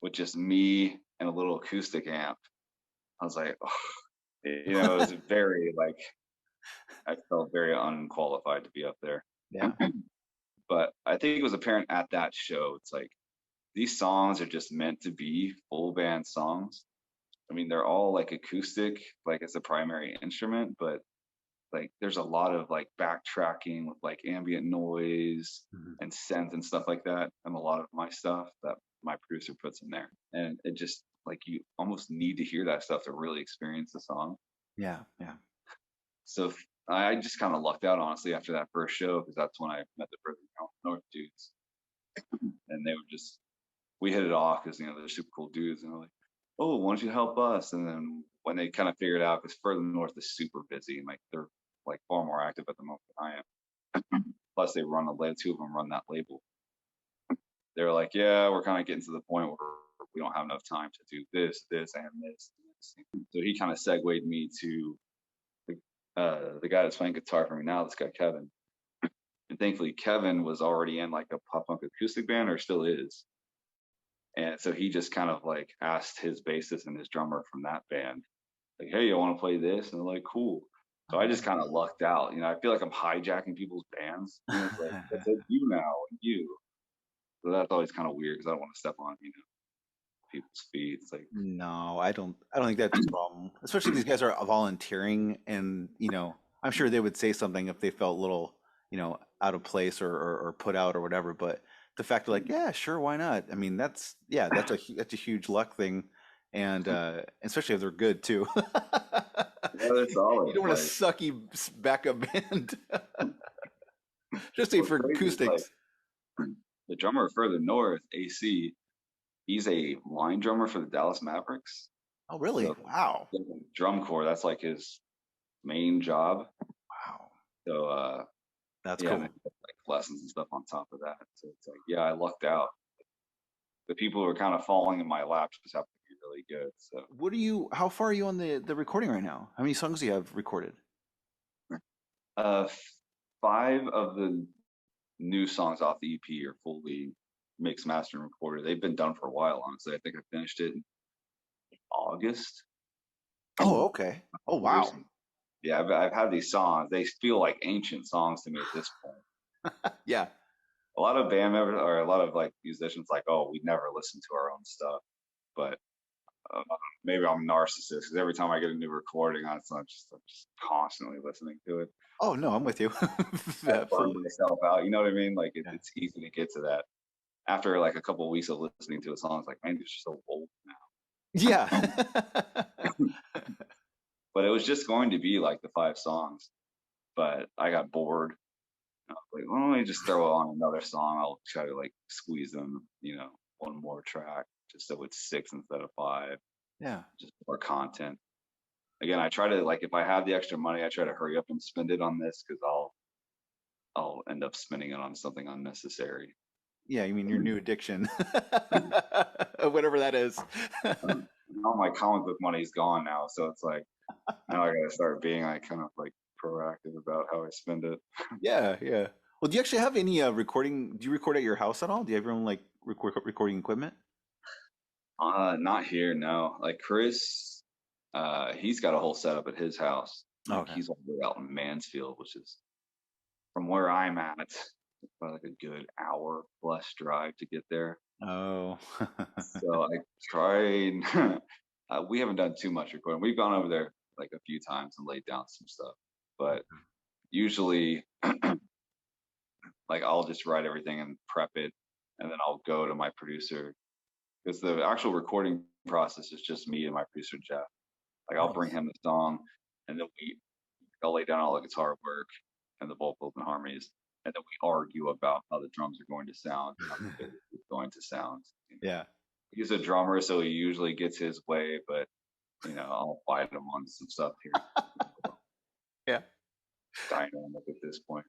with just me and a little acoustic amp, I was like, oh, it was very like I felt very unqualified to be up there. Yeah. But I think it was apparent at that show. It's like these songs are just meant to be full band songs. I mean, they're all like acoustic, like it's a primary instrument, but like there's a lot of like backtracking with like ambient noise Mhm. and synth and stuff like that, and a lot of my stuff that my producer puts in there. And it just like you almost need to hear that stuff to really experience the song. Yeah. Yeah. So I just kind of lucked out, honestly, after that first show, because that's when I met the Further North dudes, and they were just we hit it off because they're super cool dudes, and they're like, "Oh, why don't you help us?" And then when they kind of figured out, because Further North is super busy, and like they're like far more active at the moment than I am. Plus, they run two of them run that label. They're like, "Yeah, we're kind of getting to the point where we don't have enough time to do this, this, and this." So he kind of segued me to the guy that's playing guitar for me now, this guy Kevin. And thankfully, Kevin was already in like a pop punk acoustic band, or still is. And so he just kind of like asked his bassist and his drummer from that band, like, "Hey, you want to play this?" And they're like, "Cool." So I just kind of lucked out. I feel like I'm hijacking people's bands. It's like, it's like you now and you. So that's always kind of weird because I don't want to step on, people's feet. It's like, No, I don't think that's a problem. Especially if these guys are volunteering and, I'm sure they would say something if they felt a little, out of place or put out or whatever. But the fact of like, yeah, sure, why not? I mean, that's a huge luck thing, and especially if they're good too. yeah, they're You solid. don't want a Like, sucky backup band, just say what's for crazy is like acoustics. the drummer Further North, AC, he's a line drummer for the Dallas Mavericks. Oh, really? So Wow. drum corps, that's like his main job. Wow. So That's yeah, and cool. then like lessons and stuff on top of that. So it's like, yeah, I lucked out. The people who were kind of falling in my lap just happened to be really good. So How far are you on the recording right now? How many songs do you have recorded? uh 5 of the new songs off the EP are fully mixed, mastered, and recorded. They've been done for a while, honestly. I think I finished it in August. Oh, okay. Oh, Years. wow. Yeah, I've had these songs. They feel like ancient songs to me at this point. Yeah. A lot of band members or a lot of like musicians like, "Oh, we never listen to our own stuff," but uh, maybe I'm a narcissist because every time I get a new recording on it, I'm just constantly listening to it. Oh, no, I'm with you. I burn Absolutely. myself out. You know what I mean? Like Yeah. it's easy to get to that after like a couple of weeks of listening to a song. It's like, man, you're so old Yeah. now. But it was just going to be like the 5 songs, but I got bored. I was like, well, let me just throw on another song. I'll try to like squeeze them, one more track, just so it's 6 instead of 5, Yeah. just more content. Again, I try to like if I have the extra money, I try to hurry up and spend it on this because I'll end up spending it on something unnecessary. Yeah, you mean your new addiction. Whatever that is. All my comic book money's gone now, so it's like now I gotta start being like kind of like proactive about how I spend it. Yeah, yeah. Well, do you actually have any recording? Do you record at your house at all? Do you have your own like recording equipment? Not here, no. Like Chris, he's got a whole setup at his house. Oh, Like okay. he's all the way out in Mansfield, which is from where I'm at, it's about like a good hour plus drive to get there. Oh. So I tried. We haven't done too much recording. We've gone over there like a few times and laid down some stuff, but usually, like I'll just write everything and prep it, and then I'll go to my producer because the actual recording process is just me and my producer Jeff. Like I'll bring Nice. him the song, and then I'll lay down all the guitar work and the vocals and harmonies, and then we argue about how the drums are going to sound, how the bass is going to sound. Yeah. He's a drummer, so he usually gets his way, but I'll fight him on some stuff here. Yeah. Dynamic at this point.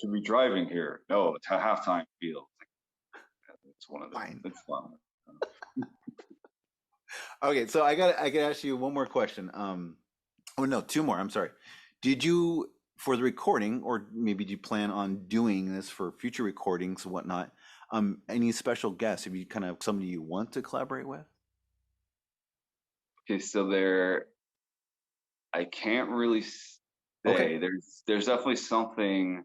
Should be driving here. No, it's a halftime feel. It's one of them. Fine. It's fun. Okay, so I gotta ask you one more question. Oh no, two more. I'm sorry. Did you, for the recording, or maybe do you plan on doing this for future recordings and whatnot? Any special guests? Have you kind of somebody you want to collaborate with? Okay, so I can't really Okay. say. There's definitely something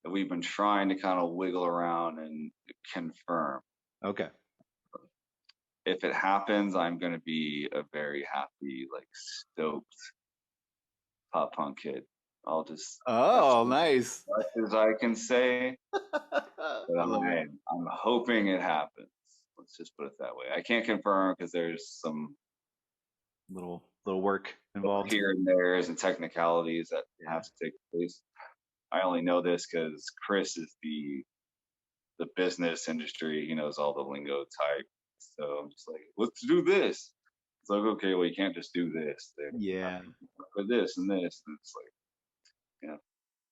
that we've been trying to kind of wiggle around and confirm. Okay. If it happens, I'm gonna be a very happy, like stoked pop punk kid. That's Oh, nice. as much as I can say. But I love it. I'm hoping it happens. Let's just put it that way. I can't confirm because there's some Little little work involved. here and there's and technicalities that Yeah. have to take place. I only know this because Chris is the business industry. He knows all the lingo type. So I'm just like, let's do this. It's like, okay, well, you can't just do this. They have Yeah. to put this and this. And it's like, you know,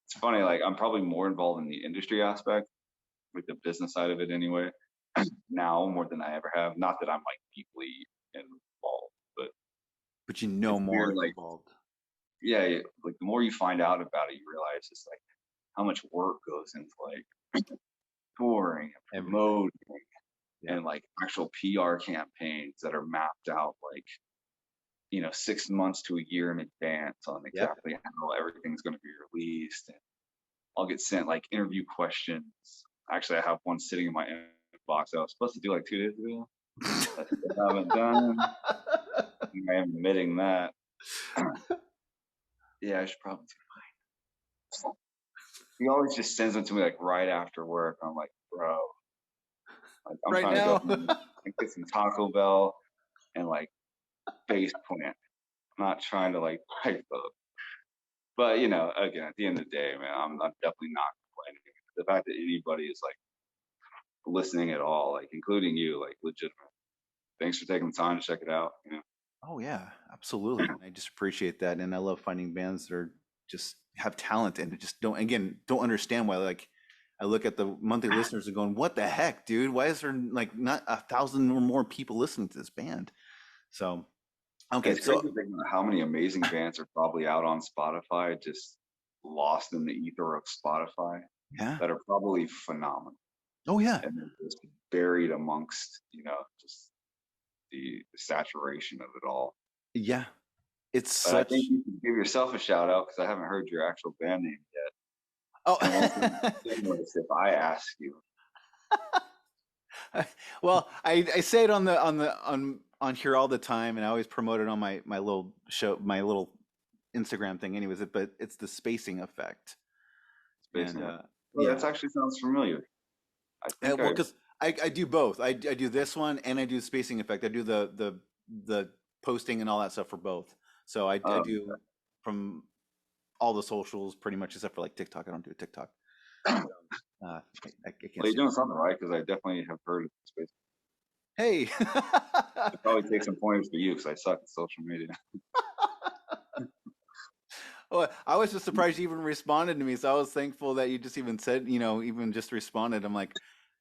it's funny. Like, I'm probably more involved in the industry aspect, like the business side of it anyway, now more than I ever have. Not that I'm like deeply involved, but But you know it's more weird. Like, involved. yeah, like the more you find out about it, you realize just like how much work goes into like touring and Everything. promoting Yeah. and like actual PR campaigns that are mapped out like 6 months to a year in advance on Yep. exactly how everything's going to be released. And I'll get sent like interview questions. Actually, I have one sitting in my inbox that I was supposed to do like 2 days ago. I still haven't done. I am admitting that. Yeah, I should probably do mine. He always just sends them to me like right after work. I'm like, bro, like, I'm Right trying to go now. home and get some Taco Bell and like face plant. I'm not trying to like pipe up. But again, at the end of the day, man, I'm definitely not complaining. The fact that anybody is like listening at all, like including you, like legitimate. Thanks for taking the time to check it out. Oh yeah, absolutely. And I just appreciate that, and I love finding bands that are just have talent and just don't understand why. Like, I look at the monthly listeners and going, "What the heck, dude? Why is there like not 1,000 or more people listening to this band?" So, okay, It's crazy so to think about how many amazing bands are probably out on Spotify, just lost in the ether of Spotify, yeah, that are probably phenomenal, oh yeah, and they're just buried amongst, just the saturation of it all. yeah. It's But I such. think you should give yourself a shout out because I haven't heard your actual band name yet. Oh, And it won't be shameless if I ask you. well, I say it on here all the time, and I always promote it on my little show, my little Instagram thing, anyways. But it's the spacing effect, Based and on it. Well, yeah, that actually sounds familiar. I think well, I because I do both. I do this one, and I do the spacing effect. I do the posting and all that stuff for both. So I do from all the socials pretty much, except for like TikTok. I don't do a TikTok. So, I can't well, you're say. doing something right because I definitely have heard of Space. Hey. I probably take some pointers for you because I suck at social media. Well, I was just surprised you even responded to me. So I was thankful that you just even said, even just responded. I'm like,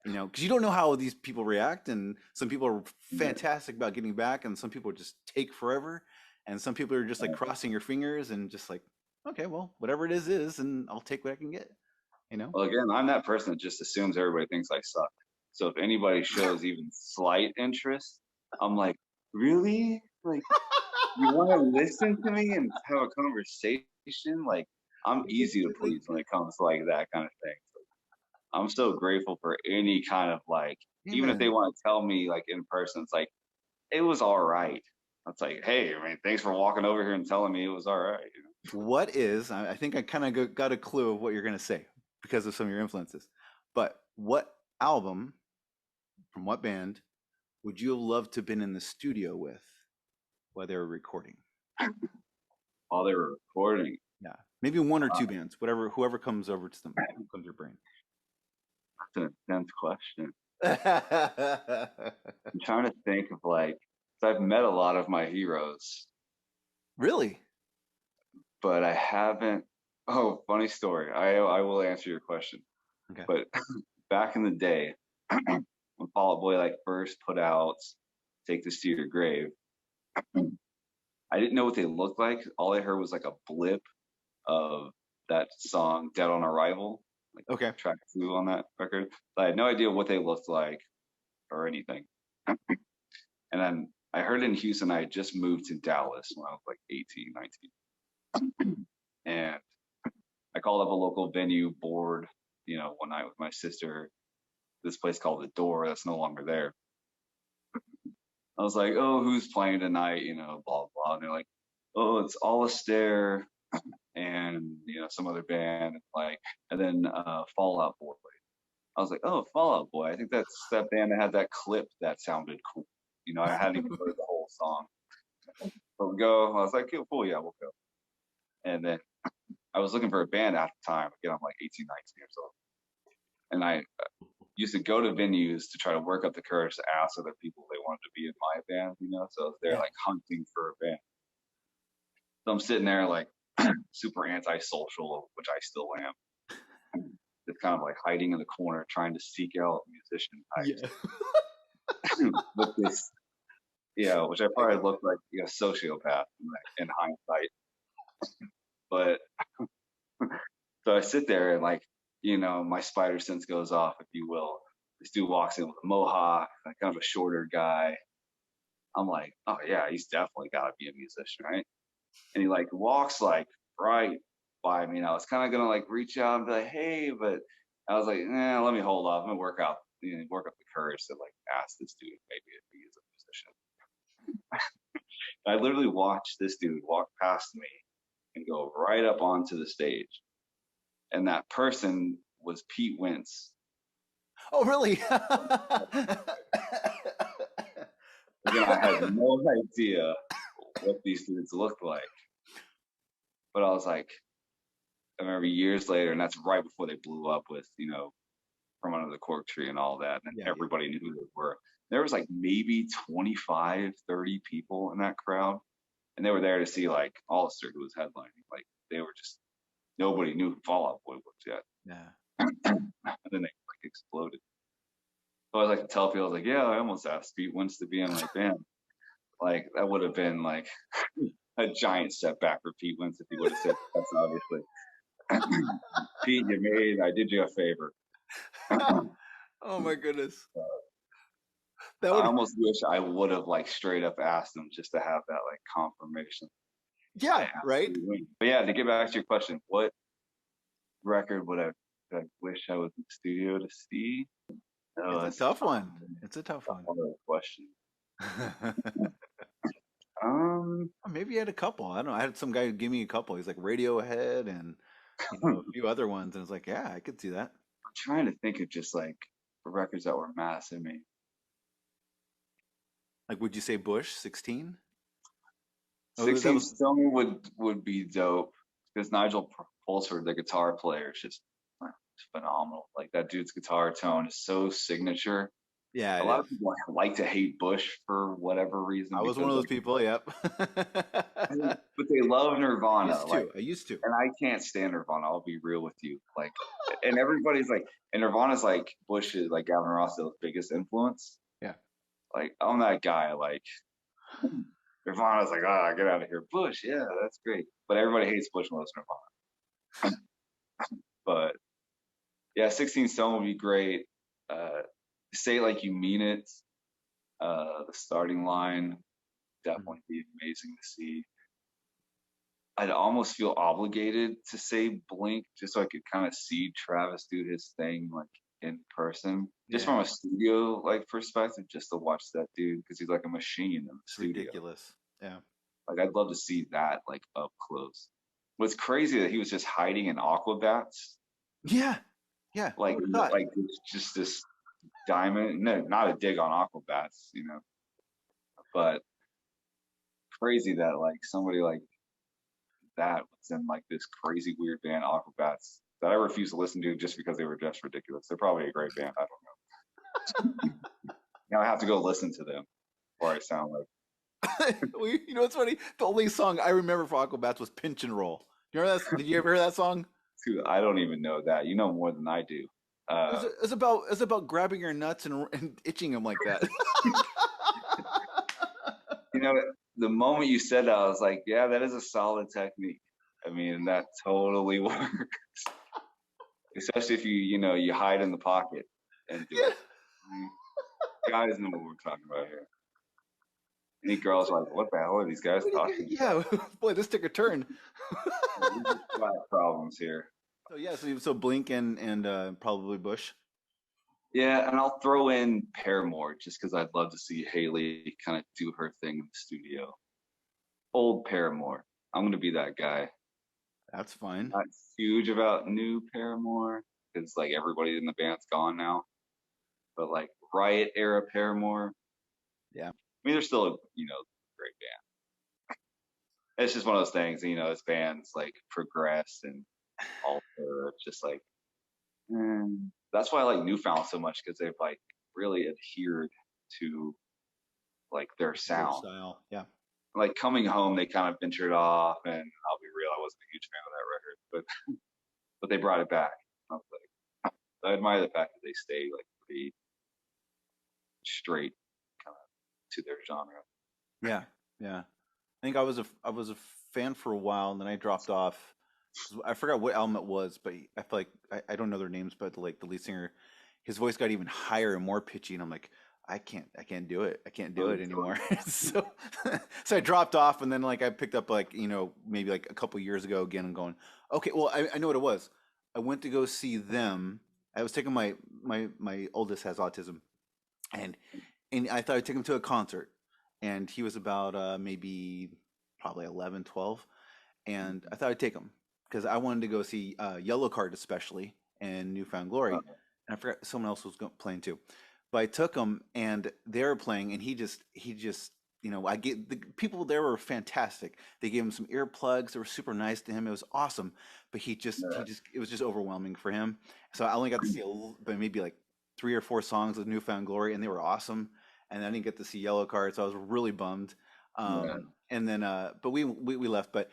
because you don't know how these people react. And some people are Yeah. fantastic about getting back, and some people just take forever. And some people are just like crossing your fingers and just like, okay, well, whatever it is, and I'll take what I can get, Well, again, I'm that person that just assumes everybody thinks I suck. So if anybody shows even slight interest, I'm like, really? Like, you want to listen to me and have a conversation? Like, I'm easy to please when it comes to like that kind of thing. So I'm so grateful for any kind of like, even if they Amen. want to tell me like in person, it's like, it was all right. It's like, hey, I mean, thanks for walking over here and telling me it was all right. What is, I think I kind of got a clue of what you're going to say because of some of your influences. But what album from what band would you have loved to have been in the studio with while they were recording? While they were recording. Yeah, maybe one or two bands, whoever comes over to them, comes to your brain. That's an intense question. I'm trying to think of like, 'cause I've met a lot of my heroes, Really? but I haven't. Oh, funny story. I will answer your question. Okay. But back in the day, when Fall Out Boy like first put out "Take This to Your Grave," I didn't know what they looked like. All I heard was like a blip of that song "Dead on Arrival," like Okay. track 2 on that record. But I had no idea what they looked like or anything. And then I heard in Houston, I had just moved to Dallas when I was like 18, 19. And I called up a local venue board, one night with my sister, this place called The Door that's no longer there. I was like, oh, who's playing tonight? Blah, blah. And they're like, oh, it's Alistair and, some other band, and then Fall Out Boy. I was like, oh, Fall Out Boy. I think that's that band that had that clip that sounded cool. I hadn't even heard the whole song. we'll go. I was like, cool, yeah, we'll go. And then I was looking for a band at the time. Again, I'm like 18, 19 years old. And I used to go to venues to try to work up the courage to ask other people if they wanted to be in my band, So I was there Yeah. like hunting for a band. So I'm sitting there like super antisocial, which I still am. Just kind of like hiding in the corner, trying to seek out musician types. Yeah. With this, which I probably looked like a sociopath in hindsight. But so I sit there and like, my spider sense goes off, if you will. This dude walks in with a mohawk, like kind of a shorter guy. I'm like, oh yeah, he's definitely got to be a musician, right? And he like walks like right by me, and I was kind of gonna like reach out and be like, hey, but I was like, let me hold off. I'm gonna work up the courage to like ask this dude maybe if he is a musician. I literally watched this dude walk past me and go right up onto the stage, and that person was Pete Wentz. Oh, really? Again, I had no idea what these dudes looked like, but I was like, I remember years later, and that's right before they blew up with, From Under the Cork Tree and all that, and Yeah, everybody knew who they were. There was like maybe 25, 30 people in that crowd, and they were there to see like Hollister, who was headlining. Like they were just, nobody knew who Fall Out Boy was yet. yeah. And then they like exploded. So I was like to tell people, I was like, yeah, I almost asked Pete Wentz to be in my band. Like that would have been like a giant setback for Pete Wentz if he would have said yes, obviously. Pete, I did you a favor. Oh my goodness. That I would. almost wish I would have like straight up asked him just to have that like confirmation. Yeah, right. But yeah, to get back to your question, what record would I wish I was in the studio to see? Oh, It's a tough one. It's a tough one. Question. Maybe you had a couple. I don't know. I had some guy give me a couple. He's like Radiohead and a few other ones, and it's like, yeah, I could see that. I'm trying to think of just like records that were massive me. Like, would you say Bush 16? 16 Stone would be dope because Nigel Pulsford, the guitar player, is just phenomenal. Like that dude's guitar tone is so signature. Yeah, a lot of people like to hate Bush for whatever reason. I was one of those people. Yep. But they love Nirvana. I used to. And I can't stand Nirvana. I'll be real with you. Like, and everybody's like, and Nirvana's like Bush is like Gavin Rossdale's biggest influence. Yeah. Like I'm that guy. Like Nirvana's like, get out of here. Bush, yeah, that's great. But everybody hates Bush and loves Nirvana. But yeah, 16 Stone would be great. Say It Like You Mean It. The starting line definitely be amazing to see. I'd almost feel obligated to say Blink just so I could kind of see Travis do his thing like in person, just from a studio like perspective, just to watch that dude because he's like a machine in the studio. Ridiculous. Yeah. Like I'd love to see that like up close. What's crazy that he was just hiding in Aquabats. Yeah. Yeah. Like it's just this diamond. No, not a dig on Aquabats, but crazy that like somebody like that was in like this crazy weird band Aquabats that I refuse to listen to just because they were just ridiculous. They're probably a great band. I don't know. Now I have to go listen to them or I sound like. You know what's funny? The only song I remember for Aquabats was Pinch and Roll. You remember that? Did you ever hear that song? Dude, I don't even know that. You know more than I do. It's about grabbing your nuts and itching them like that. The moment you said that, I was like, yeah, that is a solid technique. I mean, that totally works. Especially if you hide in the pocket and do it. Guys know what we're talking about here. Any girls are like, what the hell are these guys talking about? Yeah, boy, this took a turn. Problems here. So yeah, so Blink and probably Bush. Yeah, and I'll throw in Paramore just because I'd love to see Haley kind of do her thing in the studio. Old Paramore. I'm going to be that guy. That's fine. Not huge about new Paramore because like everybody in the band's gone now. But like Riot era Paramore. Yeah. I mean, they're still a great band. it's just one of those things, as bands like progress and alter, it's just like, that's why I like Newfound so much because they've like really adhered to like their Their sound. style. Yeah. Like Coming Home, they kind of ventured off, and I'll be real, I wasn't a huge fan of that record, but they brought it back. I was like, I admire the fact that they stay like pretty straight kind of to their genre. Yeah. Yeah. I think I was a fan for a while, and then I dropped off. 'Cause I forgot what album it was, but I feel like I don't know their names, but like the lead singer, his voice got even higher and more pitchy, and I'm like, I can't do it. I can't do Oh, it anymore. So, so I dropped off, and then like I picked up like maybe like a couple years ago again, and going, okay, well I know what it was. I went to go see them. I was taking my oldest has autism, and I thought I'd take him to a concert, and he was about maybe probably 11, 12, and I thought I'd take him because I wanted to go see Yellow Card especially and Newfound Glory, uh, and I forgot someone else was playing too, but I took him and they were playing, and he just I get the people there were fantastic. They gave him some earplugs. They were super nice to him. It was awesome, but he just it was just overwhelming for him. So I only got to see but maybe like 3 or 4 songs of Newfound Glory, and they were awesome. And I didn't get to see Yellow Card, so I was really bummed. yeah, And then, but we left. But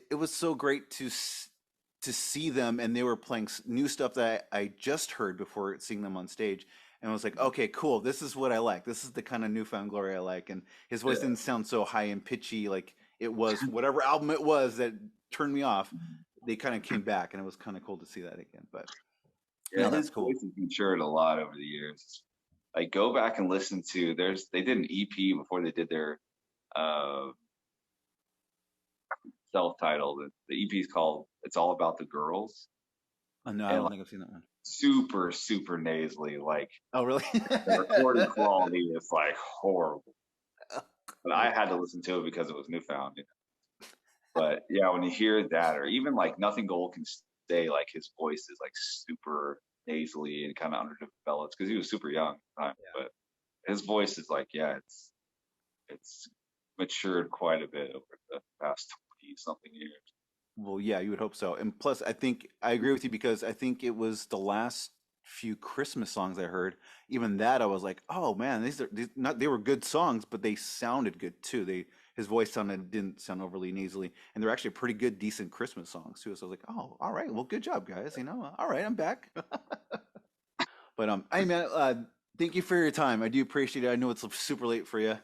it was so great to see them, and they were playing new stuff that I just heard before seeing them on stage. And I was like, okay, cool. This is what I like. This is the kind of Newfound Glory I like. And his voice yeah. didn't sound so high and pitchy like it was whatever album it was that turned me off. They kind of came back, and it was kind of cool to see that again. But Yeah, no, that's his cool. voice has matured a lot over the years. Like go back and listen to they did an EP before they did their uh self-titled. The EP is called It's All About the Girls. Oh, no, I And don't like think I've seen that one. super, super nasally. Like Oh, really? the recording quality is like horrible. But I had to listen to it because it was Newfound. But yeah, when you hear that, or even like Nothing Gold Can Stay, like his voice is like super nasally and kind of underdeveloped because he was super young at the time. But his voice is like, yeah, it's matured quite a bit over the past 20 something years. Well, yeah, you would hope so. And plus, I think I agree with you because I think it was the last few Christmas songs I heard. Even that, I was like, oh man, these not they were good songs, but they sounded good too. His voice didn't sound overly nasally, and they're actually pretty good, decent Christmas songs too. So I was like, oh, all right, well, good job, guys. All right, I'm back. But hey man, thank you for your time. I do appreciate it. I know it's super late for you,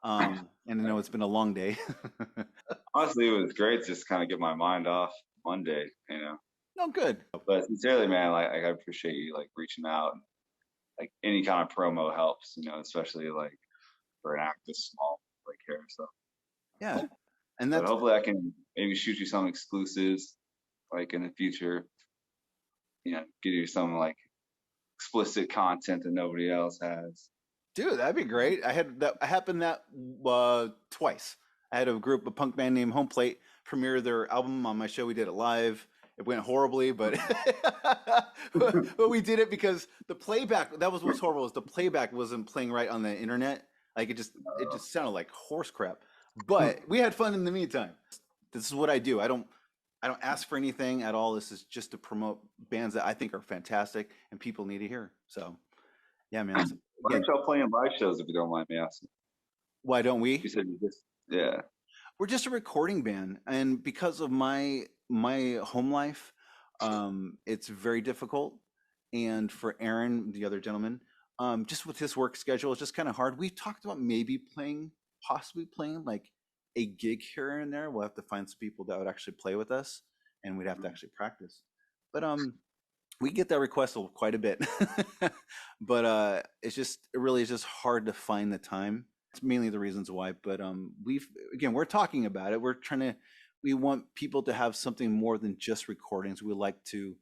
and I know it's been a long day. Honestly, it was great to just kind of get my mind off Monday. No, good. But sincerely, man, like I appreciate you like reaching out. Like any kind of promo helps, especially like for an act this small like Carousel. Yeah, and But that's hopefully I can maybe shoot you some exclusives like in the future. Give you some like explicit content that nobody else has. dude, that'd be great. I had that happened that twice. I had a group, a punk band named Home Plate, premiere their album on my show. We did it live. It went horribly, but but we did it because the playback. That was what's horrible is the playback wasn't playing right on the internet. Like it just sounded like horse crap. But we had fun in the meantime. This is what I do. I don't ask for anything at all. This is just to promote bands that I think are fantastic and people need to hear. So yeah, man. Why Again, aren't y'all playing live shows if you don't mind me asking? why don't we? You said you just yeah. We're just a recording band, and because of my home life, it's very difficult. And for Aaron, the other gentleman, just with his work schedule, it's just kind of hard. We've talked about maybe possibly playing like a gig here and there. We'll have to find some people that would actually play with us, and we'd have to actually practice. But we get that request quite a bit, but it really is just hard to find the time. It's mainly the reasons why. But we're talking about it. We want people to have something more than just recordings. We like to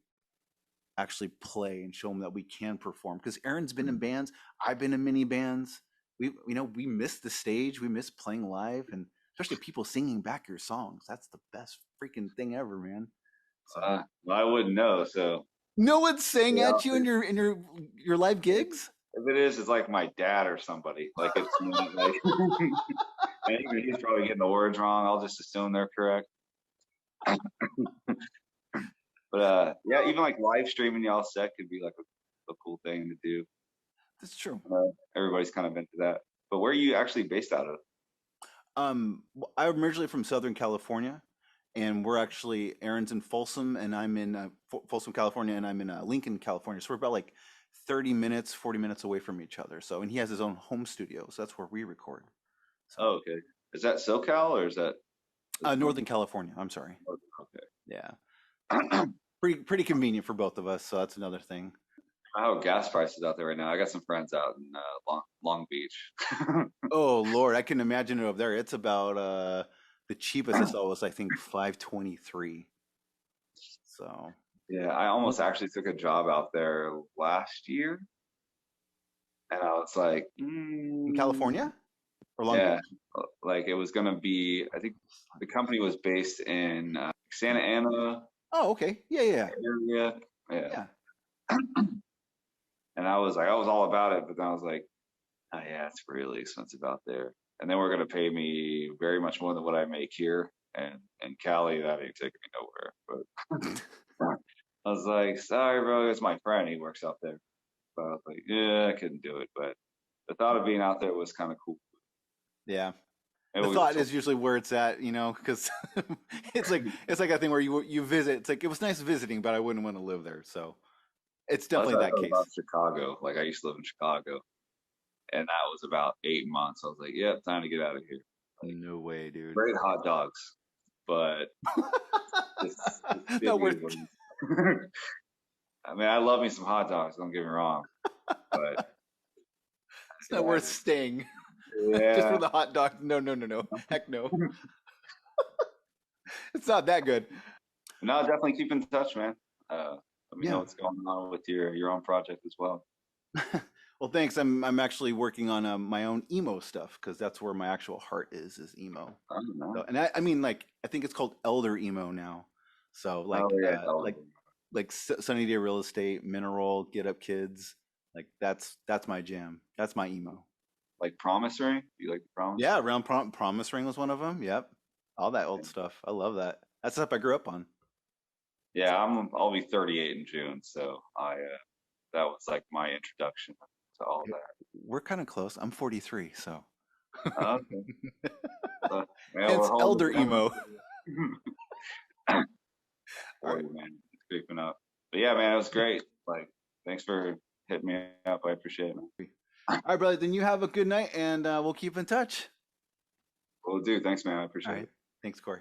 actually play and show them that we can perform. Because Aaron's been in bands, I've been in many bands. We miss the stage, we miss playing live, and especially people singing back your songs. That's the best freaking thing ever, man. So. Well, I wouldn't know. So No one's sang yeah, at you in your live gigs? if it is, it's like my dad or somebody. Like it's not like And even he's probably getting the words wrong. I'll just assume they're correct. But yeah, even like live streaming y'all set could be like a cool thing to do. That's true. Everybody's kind of into that. But where are you actually based out of? I'm originally from Southern California, and we're actually Aaron's in Folsom, and I'm in Folsom, California, and I'm in Lincoln, California. So we're about like 30 minutes, 40 minutes away from each other. So, and he has his own home studio, so that's where we record. So, Oh, okay. Is that SoCal or is that Northern California. I'm sorry. okay? Yeah, pretty convenient for both of us. So that's another thing. How are gas prices out there right now? I got some friends out in Long Beach. Oh Lord, I can imagine it over there. It's about the cheapest I saw was I think 523. So Yeah, I almost actually took a job out there last year, and I was like, in California or Long yeah, Beach? like it was gonna be. I think the company was based in Santa Ana Oh, okay. Yeah, yeah, area. Yeah, yeah. and I was all about it, but then I was like, oh yeah, it's really expensive out there. And then we're gonna pay me very much more than what I make here, and in Cali, that ain't taking me nowhere. But I was like, sorry, bro, it's my friend. He works out there. But I was like, yeah, I couldn't do it. But the thought of being out there was kind of cool. Yeah. And The we thought is usually where it's at, because it's like a thing where you visit. It's like it was nice visiting, but I wouldn't want to live there. So it's that's definitely what I that thought case. about Chicago. Like I used to live in Chicago, and that was about 8 months. I was like, yeah, time to get out of here. Like, No way, dude. great hot dogs, but this Not city worth. is I mean, I love me some hot dogs. Don't get me wrong, but It's not worth staying just for yeah, the hot dog. No, no, no, no. Heck no. It's not that good. no, definitely keep in touch, man. Let me know Yeah. what's going on with your own project as well. Well, thanks. I'm actually working on my own emo stuff because that's where my actual heart is emo. I don't know. So, and I mean, like, I think it's called elder emo now. So, Oh yeah, like Sunny Day Real Estate, Mineral, Get Up Kids. Like, that's my jam. That's my emo. like Promise Ring. You like the Promise? Yeah, around Promise Ring was one of them. Yep, all that old stuff. I love that. That's stuff I grew up on. Yeah, I'll be 38 in June, so I that was like my introduction to all that. We're kind of close. I'm 43, so Okay. Yeah, hence we're holding elder it down. emo. All right. Man, it's creeping up. But yeah, man, it was great. Like, thanks for hitting me up. I appreciate it, man. All right, brother. Then you have a good night, and we'll keep in touch. Will do. Thanks, man. I appreciate All it. right. Thanks, Corey.